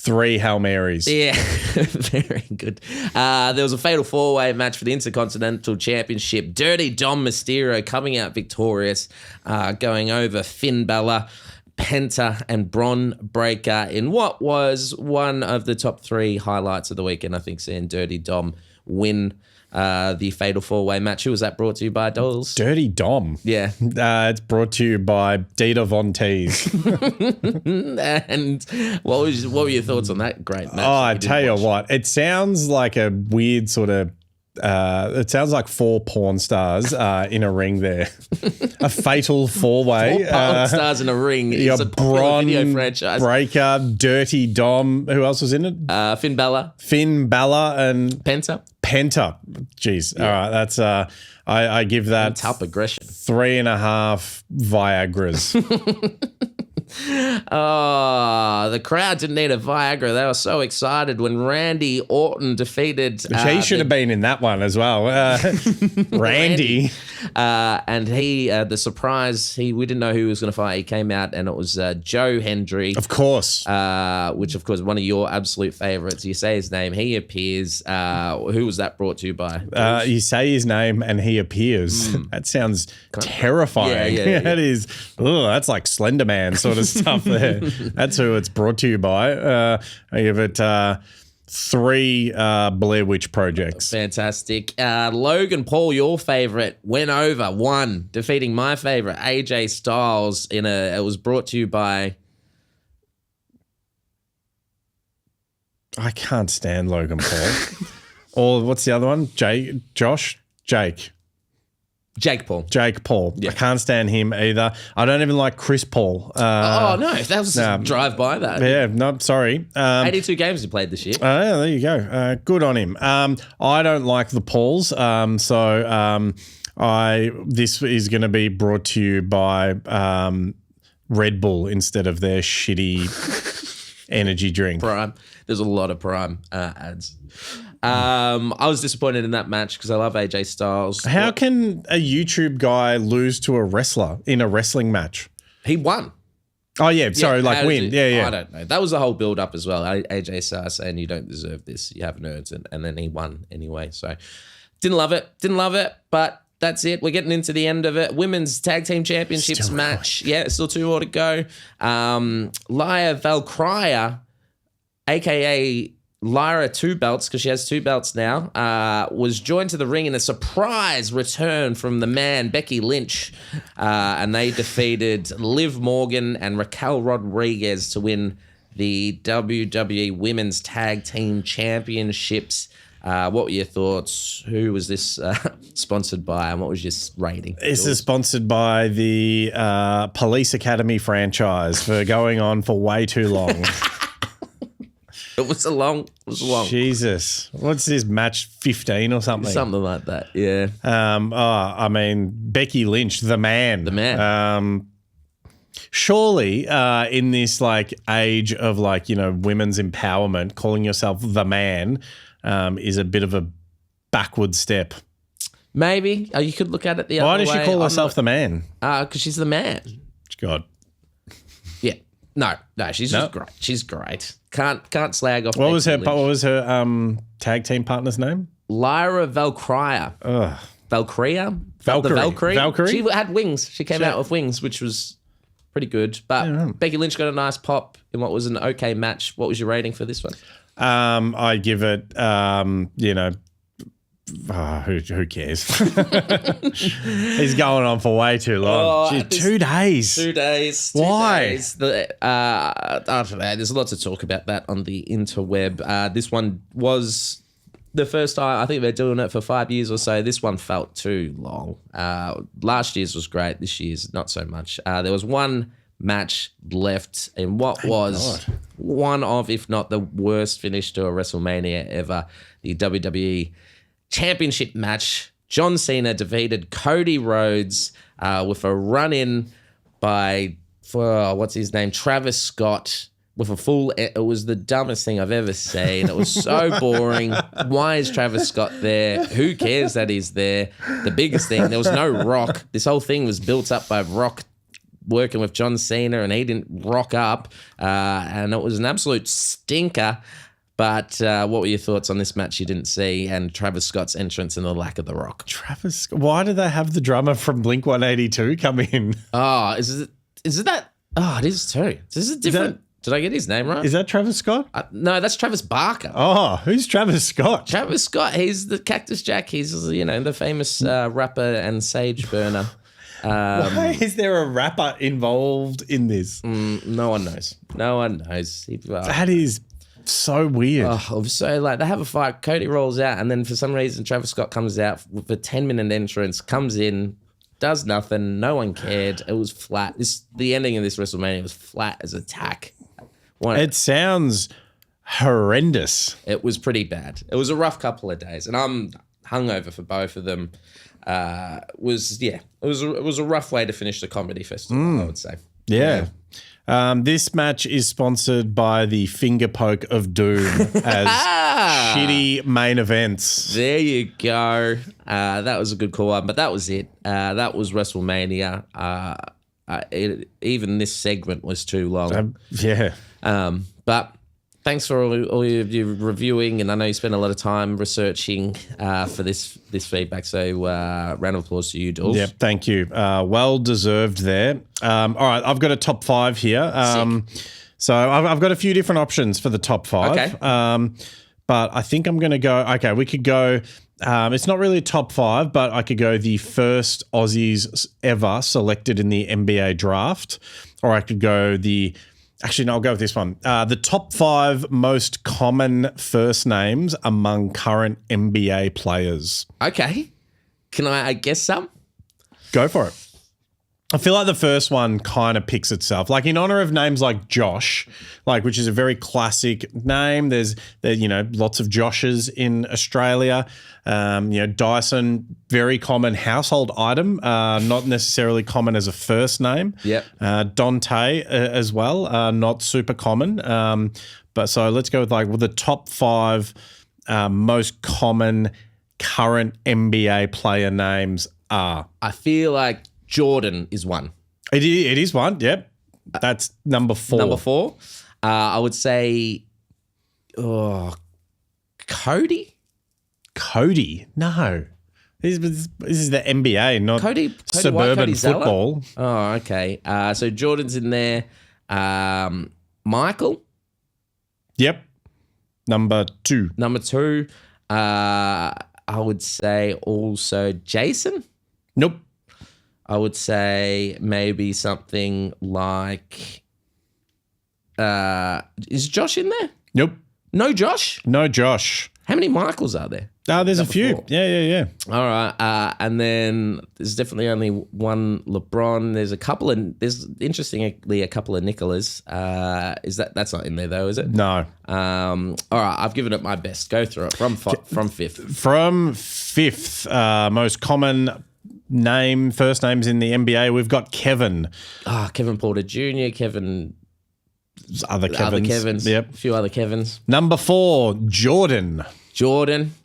3 Hail Marys. Yeah, very good. There was a fatal 4-way match for the Intercontinental Championship. Dirty Dom Mysterio coming out victorious, going over Finn Balor, Penta, and Bron Breakker in what was one of the top 3 highlights of the weekend. I think seeing Dirty Dom win the fatal 4-way match. Who was that brought to you by, Doles? Dirty Dom. Yeah. It's brought to you by Dita Von Teese. And what were your thoughts on that great match? I tell you what, it sounds like a weird sort of it sounds like 4 porn stars in a ring there. A fatal 4-way. 4 porn stars in a ring. It's a popular video franchise. Breakker, Dirty Dom. Who else was in it? Finn Balor. And Penta. Jeez. Yeah. All right. That's I give that top aggression. 3.5 Viagras. Oh, the crowd didn't need a Viagra. They were so excited when Randy Orton defeated. He should have been in that one as well. Randy. And he, the surprise, we didn't know who was going to fight. He came out and it was Joe Hendry. Of course. Which, of course, one of your absolute favorites. You say his name, he appears. Who was that brought to you by? You say his name and he appears. That sounds terrifying. Yeah. That is, that's like Slender Man sort of stuff there. That's who it's brought to you by. I give it 3 Blair Witch Projects. Fantastic. Logan Paul, your favorite, went over, won, defeating my favorite, AJ Styles it was brought to you by. I can't stand Logan Paul. Or what's the other one? Jake Paul. Yeah. I can't stand him either. I don't even like Chris Paul. No, that was drive by that. Yeah, no, sorry. 82 games he played this year. Yeah, there you go. Good on him. I don't like the Pauls, so this is going to be brought to you by Red Bull instead of their shitty energy drink. Prime. There's a lot of Prime ads. I was disappointed in that match because I love AJ Styles. How can a YouTube guy lose to a wrestler in a wrestling match? He won. Oh, yeah. Sorry, like win. Yeah. I don't know. That was the whole build up as well. AJ Starr saying you don't deserve this. You haven't earned it. And then he won anyway. So didn't love it. But that's it. We're getting into the end of it. Women's Tag Team Championships match. Yeah, still 2 more to go. Lyra Valkyria, a.k.a. Lyra 2 belts, because she has 2 belts now, was joined to the ring in a surprise return from the man, Becky Lynch. And they defeated Liv Morgan and Raquel Rodriguez to win the WWE Women's Tag Team Championships. What were your thoughts? Who was this sponsored by, and what was your rating? This is sponsored by the Police Academy franchise for going on for way too long. It was long. Jesus. What's this, match 15 or something? Something like that, yeah. I mean, Becky Lynch, the man. Surely in this like age of like, women's empowerment, calling yourself the man is a bit of a backward step. Maybe. You could look at it the other way. Why does she call herself the man? Because she's the man. God. Yeah. No, she's just great. She's great. Can't slag off. What was her tag team partner's name? Lyra Valkyria. Valkyria? Valkyrie. She had wings. She came out with wings, which was pretty good. But Becky Lynch got a nice pop in what was an okay match. What was your rating for this one? I give it, who cares? He's going on for way too long. 2 days. 2 days. Why? After that, there's a lot to talk about that on the interweb. This one was the first time. I think they're doing it for 5 years or so. This one felt too long. Last year's was great. This year's not so much. There was one match left in what was one of, if not the worst finish to a WrestleMania ever, the WWE Championship match. John Cena defeated Cody Rhodes with a run-in by, what's his name, Travis Scott, with a full, it was the dumbest thing I've ever seen. It was so boring. Why is Travis Scott there? Who cares that he's there? The biggest thing, there was no Rock. This whole thing was built up by Rock working with John Cena, and he didn't rock up, and it was an absolute stinker. But what were your thoughts on this match you didn't see, and Travis Scott's entrance and the lack of the Rock? Why do they have the drummer from Blink-182 come in? Oh, is it that? Oh, it is too. This is different. Did I get his name right? Is that Travis Scott? No, that's Travis Barker. Oh, who's Travis Scott? Travis Scott, he's the Cactus Jack. He's, the famous rapper and sage burner. Why is there a rapper involved in this? No one knows. That is so weird. So they have a fight. Cody rolls out, and then for some reason Travis Scott comes out with a 10-minute entrance, comes in, does nothing. No one cared. It was flat. The ending of this WrestleMania was flat as a tack. It sounds horrendous. It was pretty bad. It was a rough couple of days, and I'm hungover for both of them. It was a rough way to finish the comedy festival, I would say. Yeah. This match is sponsored by the Finger Poke of Doom as shitty main events. There you go. That was a good call, but that was it. That was WrestleMania. Even this segment was too long. But thanks for all of you reviewing, and I know you spent a lot of time researching for this feedback. So round of applause to you, Dool. Yep, thank you. Well deserved there. All right, I've got a top 5 here. So I've got a few different options for the top 5. Okay. But I think I'm going to go. Okay, we could go. It's not really a top 5, but I could go the first Aussies ever selected in the NBA draft, or I could go Actually, no, I'll go with this one. The top 5 most common first names among current NBA players. Okay. Can I guess some? Go for it. I feel like the first one kind of picks itself. Like in honor of names like Josh, which is a very classic name. There's lots of Joshes in Australia. Dyson, very common household item, not necessarily common as a first name. Yep. Dante as well, not super common. But so let's go with the top 5 most common current NBA player names are. I feel like Jordan is one. It is one, yep. That's number 4. Number 4. I would say, Cody. Cody? No. This is the NBA, not Cody suburban football. Oh, okay. So Jordan's in there. Michael. Yep. Number 2. Number 2. I would say also Jason. Nope. I would say maybe something like, is Josh in there? Nope. No Josh? No Josh. How many Michaels are there? There's a few. 4. Yeah. All right. And then there's definitely only one LeBron. There's interestingly a couple of Nicolas. That's not in there though, is it? No. All right. I've given it my best. Go through it from 5th. From 5th, most common first names in the NBA, we've got Kevin. Kevin Porter Jr., Other Kevins. Yep. A few other Kevins. Number 4, Jordan.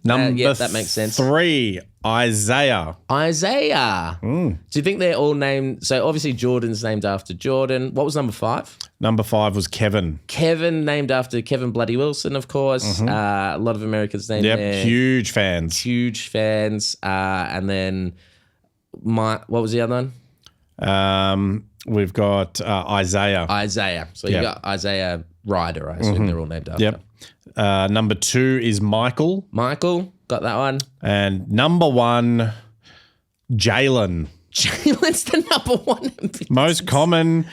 Number that makes sense. 3, Isaiah. Do you think they're all named? So obviously Jordan's named after Jordan. What was number 5? Number 5 was Kevin. Kevin, named after Kevin Bloody Wilson, of course. A lot of Americans named there. Huge fans. And then what was the other one? We've got Isaiah. So you got Isaiah Ryder, I assume they're all named after. Yep. Number 2 is Michael. Got that one. And number 1, Jalen. Jalen's the number 1. Most common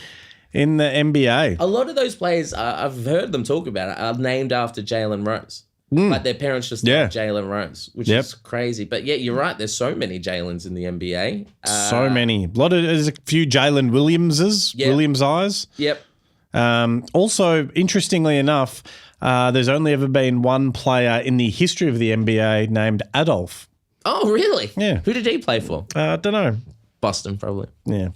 in the NBA. A lot of those players, I've heard them talk about it, are named after Jalen Rose. Like their parents just love Jalen Rose, which is crazy. But yeah, you're right. There's so many Jalens in the NBA. So many. There's a few Jalen Williamses. Yep. Williams eyes. Yep. Also, interestingly enough, there's only ever been one player in the history of the NBA named Adolf. Oh, really? Yeah. Who did he play for? I don't know. Boston, probably. Yeah.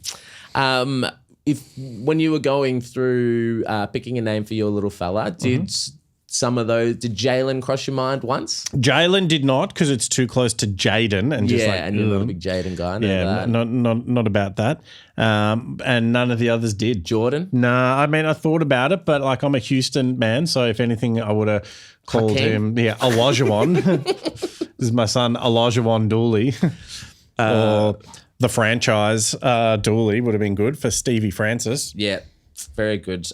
When you were going through picking a name for your little fella, did Jalen cross your mind once? Jalen did not, because it's too close to Jaden, and and you're not a big Jaden guy. Not about that. And none of the others did. Jordan? No, I mean I thought about it, but I'm a Houston man, so if anything, I would have called him Olajuwon. This is my son Olajuwon Dooley, or the franchise Dooley would have been good for Stevie Francis. Yeah, very good.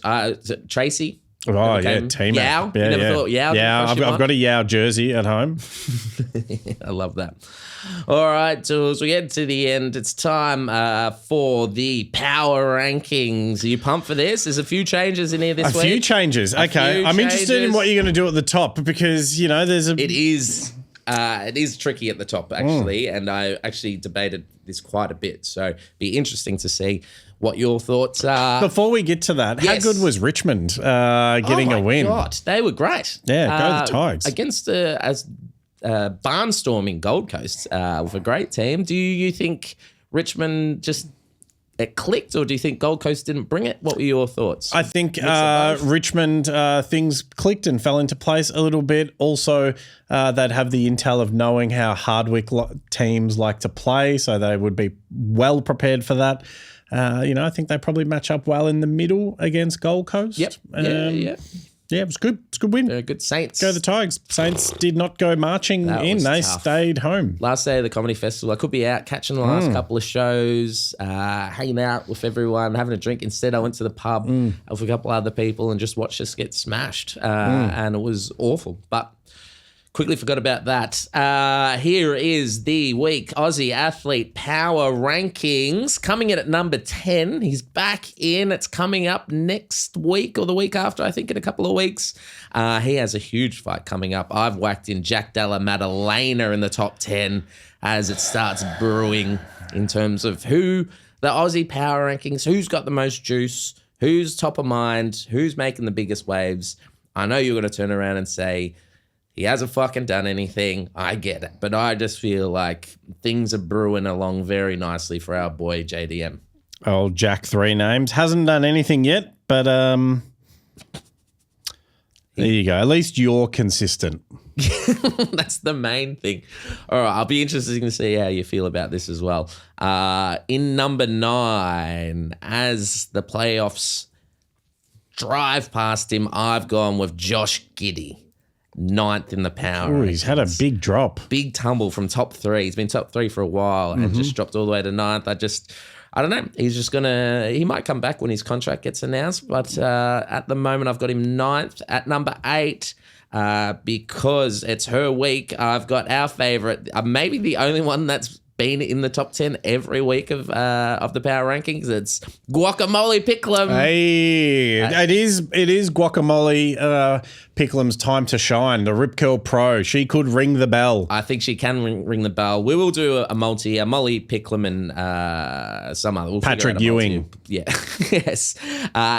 Tracy. Oh, yeah, team. Yao? You never thought Yao? Yeah, I've got a Yao jersey at home. I love that. All right, Tools, we get to the end. It's time for the power rankings. Are you pumped for this? There's a few changes in here this week. A few changes. Okay. I'm interested in what you're going to do at the top because, there's a... It is tricky at the top, actually, and I actually debated this quite a bit. So be interesting to see what your thoughts are. Before we get to that, how good was Richmond getting a win? Oh, my God. They were great. Yeah, go the Tigers. Against barnstorming Gold Coast with a great team. Do you think Richmond it clicked, or do you think Gold Coast didn't bring it? What were your thoughts? I think Richmond, things clicked and fell into place a little bit. Also, they'd have the intel of knowing how Hardwick teams like to play, so they would be well prepared for that. I think they probably match up well in the middle against Gold Coast. Yep. Yeah, it was good. It's a good win. Very good. Saints. Go the Tigers. Saints did not go marching in. They stayed home. Last day of the comedy festival. I could be out catching the last couple of shows, hanging out with everyone, having a drink. Instead, I went to the pub with a couple other people and just watched us get smashed. And it was awful. But quickly forgot about that. Here is the week Aussie Athlete Power Rankings. Coming in at number 10. He's back in. It's coming up next week or the week after, I think, in a couple of weeks. He has a huge fight coming up. I've whacked in Jack Della Maddalena in the top 10 as it starts brewing in terms of the Aussie Power Rankings, who's got the most juice, who's top of mind, who's making the biggest waves. I know you're going to turn around and say, he hasn't fucking done anything. I get it. But I just feel like things are brewing along very nicely for our boy JDM. Oh, Jack, 3 names. Hasn't done anything yet, but there you go. At least you're consistent. That's the main thing. All right, I'll be interested to see how you feel about this as well. In number 9, as the playoffs drive past him, I've gone with Josh Giddey. 9th in the power. Ooh, he's had a big drop. Big tumble from top 3. He's been top 3 for a while and just dropped all the way to 9th. I don't know. He's just he might come back when his contract gets announced. But at the moment, I've got him 9th. At number 8, because it's her week, I've got our favorite, maybe the only one that's been in the top 10 every week of the power rankings. It's Guacamole Picklum. Hey, it is Guacamole Picklem's time to shine. The Rip Curl Pro. She could ring the bell. I think she can ring the bell. We will do a Molly Picklum and some other. We'll Patrick Ewing. Yeah. Yes.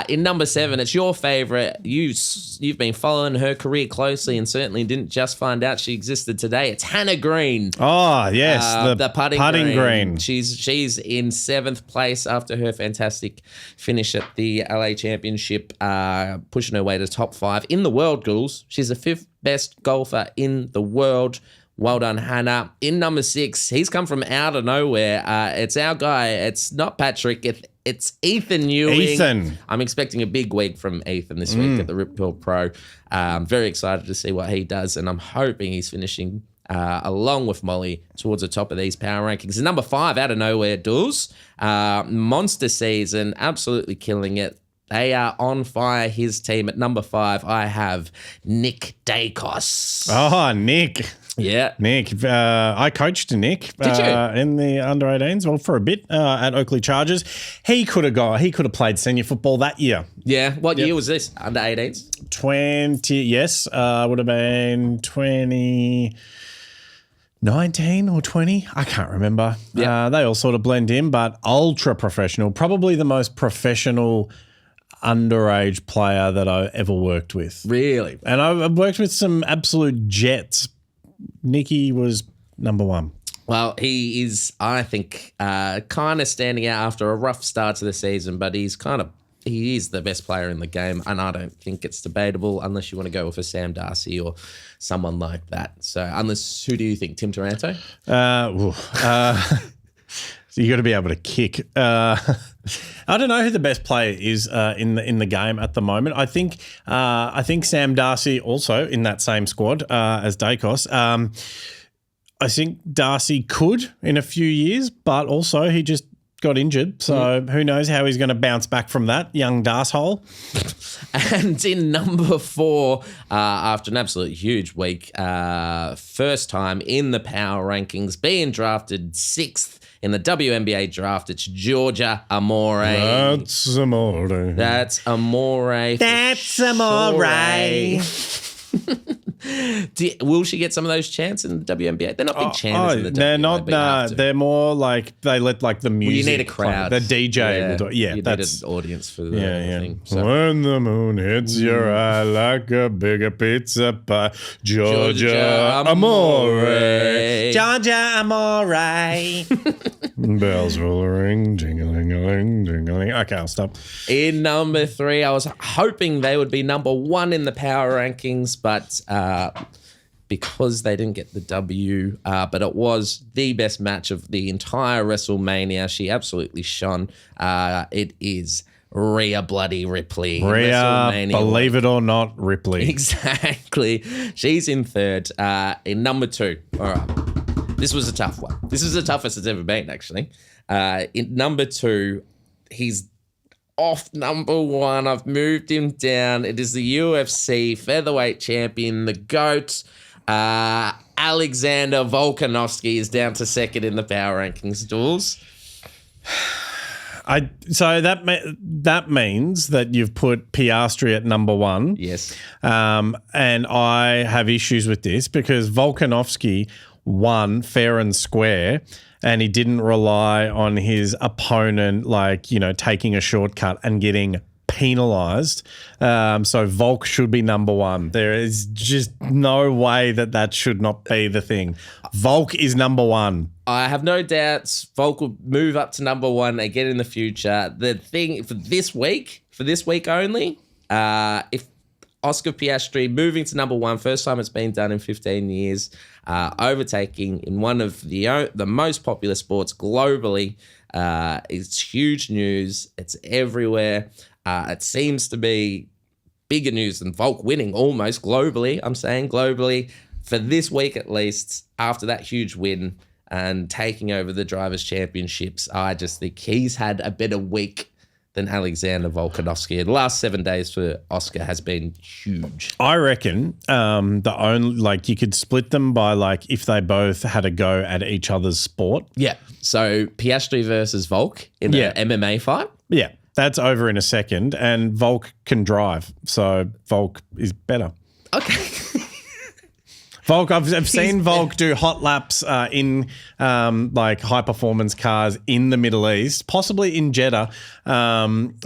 In number 7, it's your favorite. You've been following her career closely and certainly didn't just find out she existed today. It's Hannah Green. Oh, yes. The putting green. green. She's in 7th place after her fantastic finish at the LA Championship, pushing her way to top 5 in the world, Ghouls. She's the 5th best golfer in the world. Well done, Hannah. In number 6, he's come from out of nowhere. It's our guy. It's not Patrick. It's Ethan Ewing. Ethan. I'm expecting a big week from Ethan this week at the Rip Curl Pro. I'm very excited to see what he does, and I'm hoping he's finishing along with Molly towards the top of these power rankings. And number 5, out of nowhere, Dools. Monster season, absolutely killing it. They are on fire, his team. At number 5, I have Nick Dacos. Oh, Nick. Yeah. Nick. I coached Nick Did you? in the under 18s, well, for a bit at Oakley Chargers. He could have played senior football that year. Yeah. What year was this? Under 18s? 20, yes. Would have been 2019 or 20. I can't remember. Yeah. They all sort of blend in, but ultra professional. Probably the most professional underage player that I ever worked with. Really? And I've worked with some absolute jets. Nicky was number 1. Well, he is, I think, kind of standing out after a rough start to the season, but he is the best player in the game, and I don't think it's debatable unless you want to go with a Sam Darcy or someone like that. So, who do you think? Tim Taranto? So you got to be able to kick. I don't know who the best player is in the game at the moment. I think Sam Darcy also in that same squad as Dacos. I think Darcy could in a few years, but also he just got injured. So who knows how he's going to bounce back from that, young Darshole. And in number 4, after an absolute huge week, first time in the power rankings, being drafted 6th in the WNBA draft, it's Georgia Amore. That's Amore. That's Amore. That's Amore. Will she get some of those chants in the WNBA? They're not big chants in the WNBA. They're not. They're more like they let like the music. Well, you need a crowd. The DJ will do it. Yeah, you that's need an audience for the thing. So. When the moon hits your eye like a bigger pizza pie, Georgia Amore. Georgia Amore. Bells will ring, jingling, jingling. Okay, I'll stop. In number 3, I was hoping they would be number 1 in the power rankings, but because they didn't get the W, but it was the best match of the entire WrestleMania. She absolutely shone. It is Rhea Bloody Ripley. Rhea, believe it or not, Ripley. Exactly. She's in 3rd. In number 2, all right. This was a tough one. This is the toughest it's ever been, actually. In number 2, he's off number 1. I've moved him down. It is the UFC featherweight champion, the GOAT. Alexander Volkanovski is down to 2nd in the power rankings, Dools. So that means that you've put Piastri at number 1. Yes. And I have issues with this because Volkanovski won fair and square, and he didn't rely on his opponent, taking a shortcut and getting penalised. So Volk should be number 1. There is just no way that should not be the thing. Volk is number 1. I have no doubts Volk will move up to number 1 again in the future. The thing for this week only, if Oscar Piastri moving to number 1. First time it's been done in 15 years. Overtaking in one of the most popular sports globally. It's huge news. It's everywhere. It seems to be bigger news than Volk winning almost globally. I'm saying globally for this week at least, after that huge win and taking over the Drivers' Championships. I just think he's had a better week than Alexander Volkanovski. The last 7 days for Oscar has been huge. I reckon you could split them by if they both had a go at each other's sport. Yeah. So Piastri versus Volk in an MMA fight. Yeah. That's over in a second, and Volk can drive, so Volk is better. Okay. Volk, I've seen Volk do hot laps in high performance cars in the Middle East, possibly in Jeddah.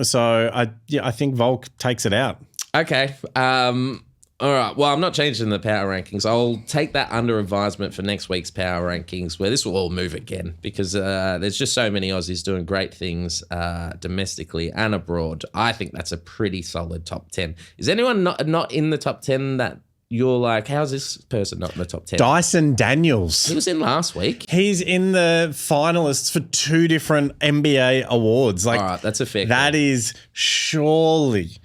So I think Volk takes it out. Okay. All right. Well, I'm not changing the power rankings. I'll take that under advisement for next week's power rankings, where this will all move again because there's just so many Aussies doing great things domestically and abroad. I think that's a pretty solid top 10. Is anyone not in the top 10 that you're like, how's this person not in the top 10? Dyson Daniels. He was in last week. He's in the finalists for 2 different NBA awards. All right, that's a fair That call. is surely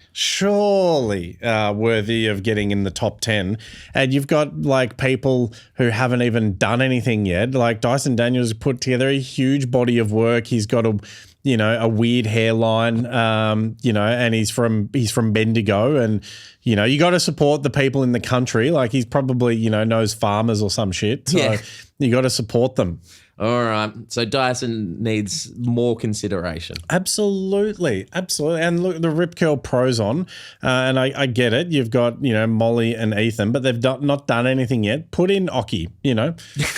worthy of getting in the top 10. And you've got people who haven't even done anything yet. Like Dyson Daniels put together a huge body of work. He's got a weird hairline, and he's from Bendigo, and you got to support the people in the country. Like he's probably knows farmers or some shit. So you got to support them. All right. So Dyson needs more consideration. Absolutely. And look, the Rip Curl Pro's on, and I get it. You've got, Molly and Ethan, but they've not done anything yet. Put in Oki,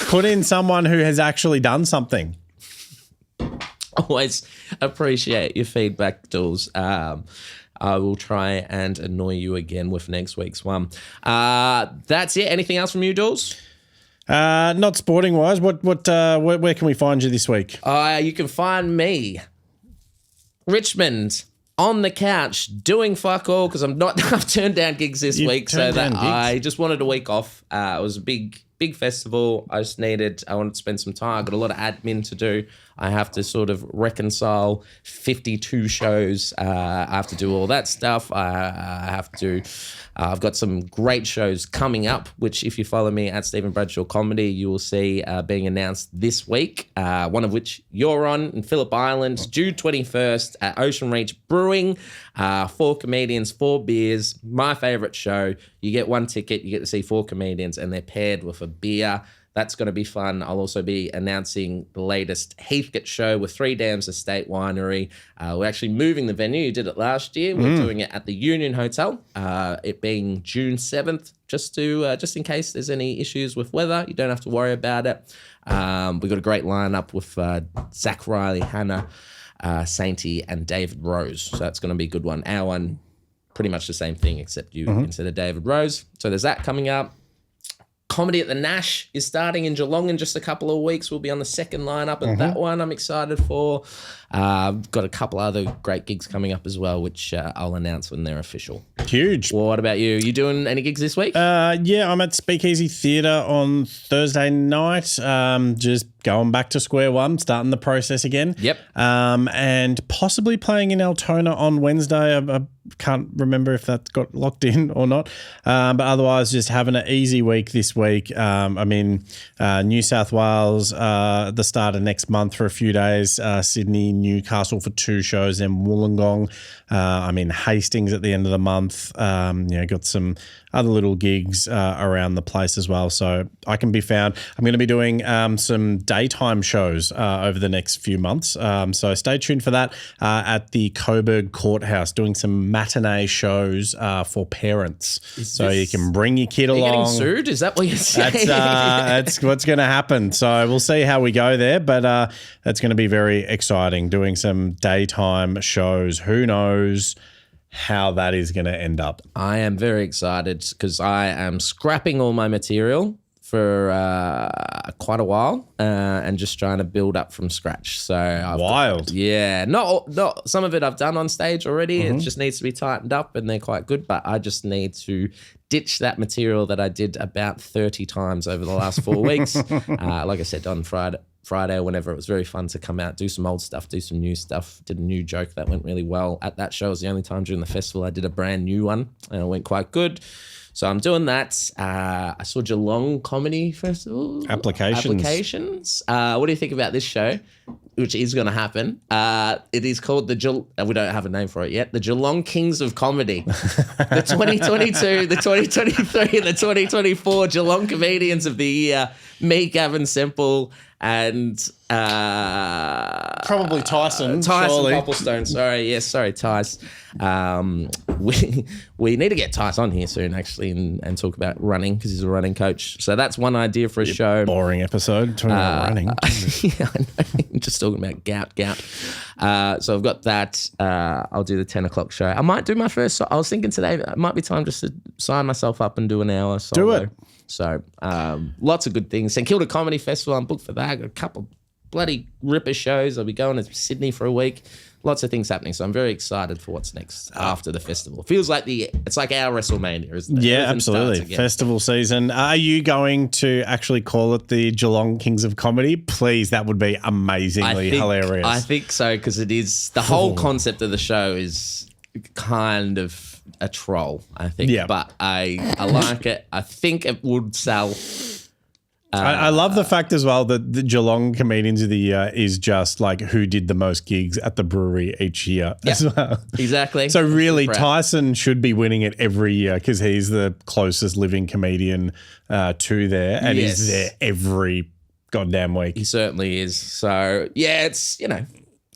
Put in someone who has actually done something. Always appreciate your feedback, Dools. I will try and annoy you again with next week's one. That's it. Anything else from you, Dools? Not sporting wise. Where can we find you this week? You can find me, Richmond, on the couch doing fuck all because I've turned down gigs this week, so that I just wanted a week off. It was a big festival. I wanted to spend some time. I got a lot of admin to do. I have to sort of reconcile 52 shows. I have to do all that stuff. I've got some great shows coming up, which if you follow me at Stephen Bradshaw Comedy, you will see being announced this week. One of which you're on in Phillip Island, June 21st at Ocean Reach Brewing. 4 comedians, 4 beers. My favorite show. You get 1 ticket. You get to see 4 comedians, and they're paired with a beer. That's going to be fun. I'll also be announcing the latest Heathcote show with 3 Dams Estate Winery. We're actually moving the venue. You did it last year. We're doing it at the Union Hotel, it being June 7th, just in case there's any issues with weather. You don't have to worry about it. We've got a great lineup with Zach Riley, Hannah, Sainty, and David Rose. So that's going to be a good one. Our one, pretty much the same thing, except you instead of David Rose. So there's that coming up. Comedy at the Nash is starting in Geelong in just a couple of weeks. We'll be on the second lineup of that one. I'm excited for. I've got a couple other great gigs coming up as well, which I'll announce when they're official. Huge. Well, what about you? You doing any gigs this week? Yeah, I'm at Speakeasy Theatre on Thursday night. Just going back to square one, starting the process again. Yep. And possibly playing in Altona on Wednesday. I can't remember if that got locked in or not. But otherwise, just having an easy week this week. I'm in New South Wales at the start of next month for a few days. Sydney, Newcastle for 2 shows, then Wollongong. I'm in Hastings at the end of the month. Got some other little gigs around the place as well. So I can be found. I'm going to be doing some daytime shows over the next few months. So stay tuned for that at the Coburg Courthouse, doing some matinee shows for parents. You can bring your kid along. Are you getting sued? Is that what you're saying? That's what's going to happen. So we'll see how we go there, but that's going to be very exciting, doing some daytime shows. Who knows how that is going to end up? I am very excited because I am scrapping all my material for quite a while and just trying to build up from scratch. So Wild. Not some of it I've done on stage already. It just needs to be tightened up and they're quite good, but I just need to ditch that material that I did about 30 times over the last 4 weeks. Like I said, on Friday or whenever, it was very fun to come out, do some old stuff, do some new stuff. Did a new joke that went really well at that show. It was the only time during the festival I did a brand new one and it went quite good. So I'm doing that. I saw Geelong Comedy Festival. Applications. What do you think about this show, which is going to happen? It is called we don't have a name for it yet, the Geelong Kings of Comedy. The 2022, the 2023, and the 2024 Geelong Comedians of the Year. Me, Gavin Semple, and Probably Tyson. Tyson Popplestone. Sorry, Tice. We need to get Tice on here soon, actually, and talk about running because he's a running coach. So that's one idea for a show. Boring episode. Talking about running. Yeah, I know. I'm just talking about gout. So I've got that. I'll do the 10 o'clock show. I might do my first. I was thinking today it might be time just to sign myself up and do an hour solo. Do it. So lots of good things. St Kilda Comedy Festival, I'm booked for that. I got a couple bloody ripper shows. I'll be going to Sydney for a week. Lots of things happening. So I'm very excited for what's next after the festival. Feels like it's like our WrestleMania, isn't it? Yeah, Everything absolutely. Festival season. Are you going to actually call it the Geelong Kings of Comedy? Please, that would be amazingly hilarious. I think so, because it is the whole concept of the show is kind of a troll, I think. Yeah. But I like it. I think it would sell. I love the fact as well that the Geelong Comedians of the Year is just like who did the most gigs at the brewery each year as well. Exactly. So really, Tyson should be winning it every year because he's the closest living comedian to there and he's there every goddamn week. He certainly is. So, yeah, it's,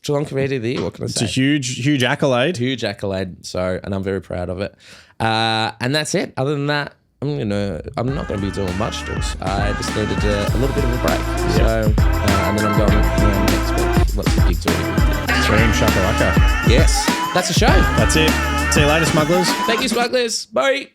Geelong Comedian of the Year, what can I say? It's a huge accolade. Huge accolade. So, and I'm very proud of it. And that's it. Other than that, I'm not going to be doing much, Jules. I just needed a little bit of a break. Yep. So, and then I'm going next week. Lots of big touring. Boom shakalaka. Yes. That's the show. That's it. See you later, smugglers. Thank you, smugglers. Bye.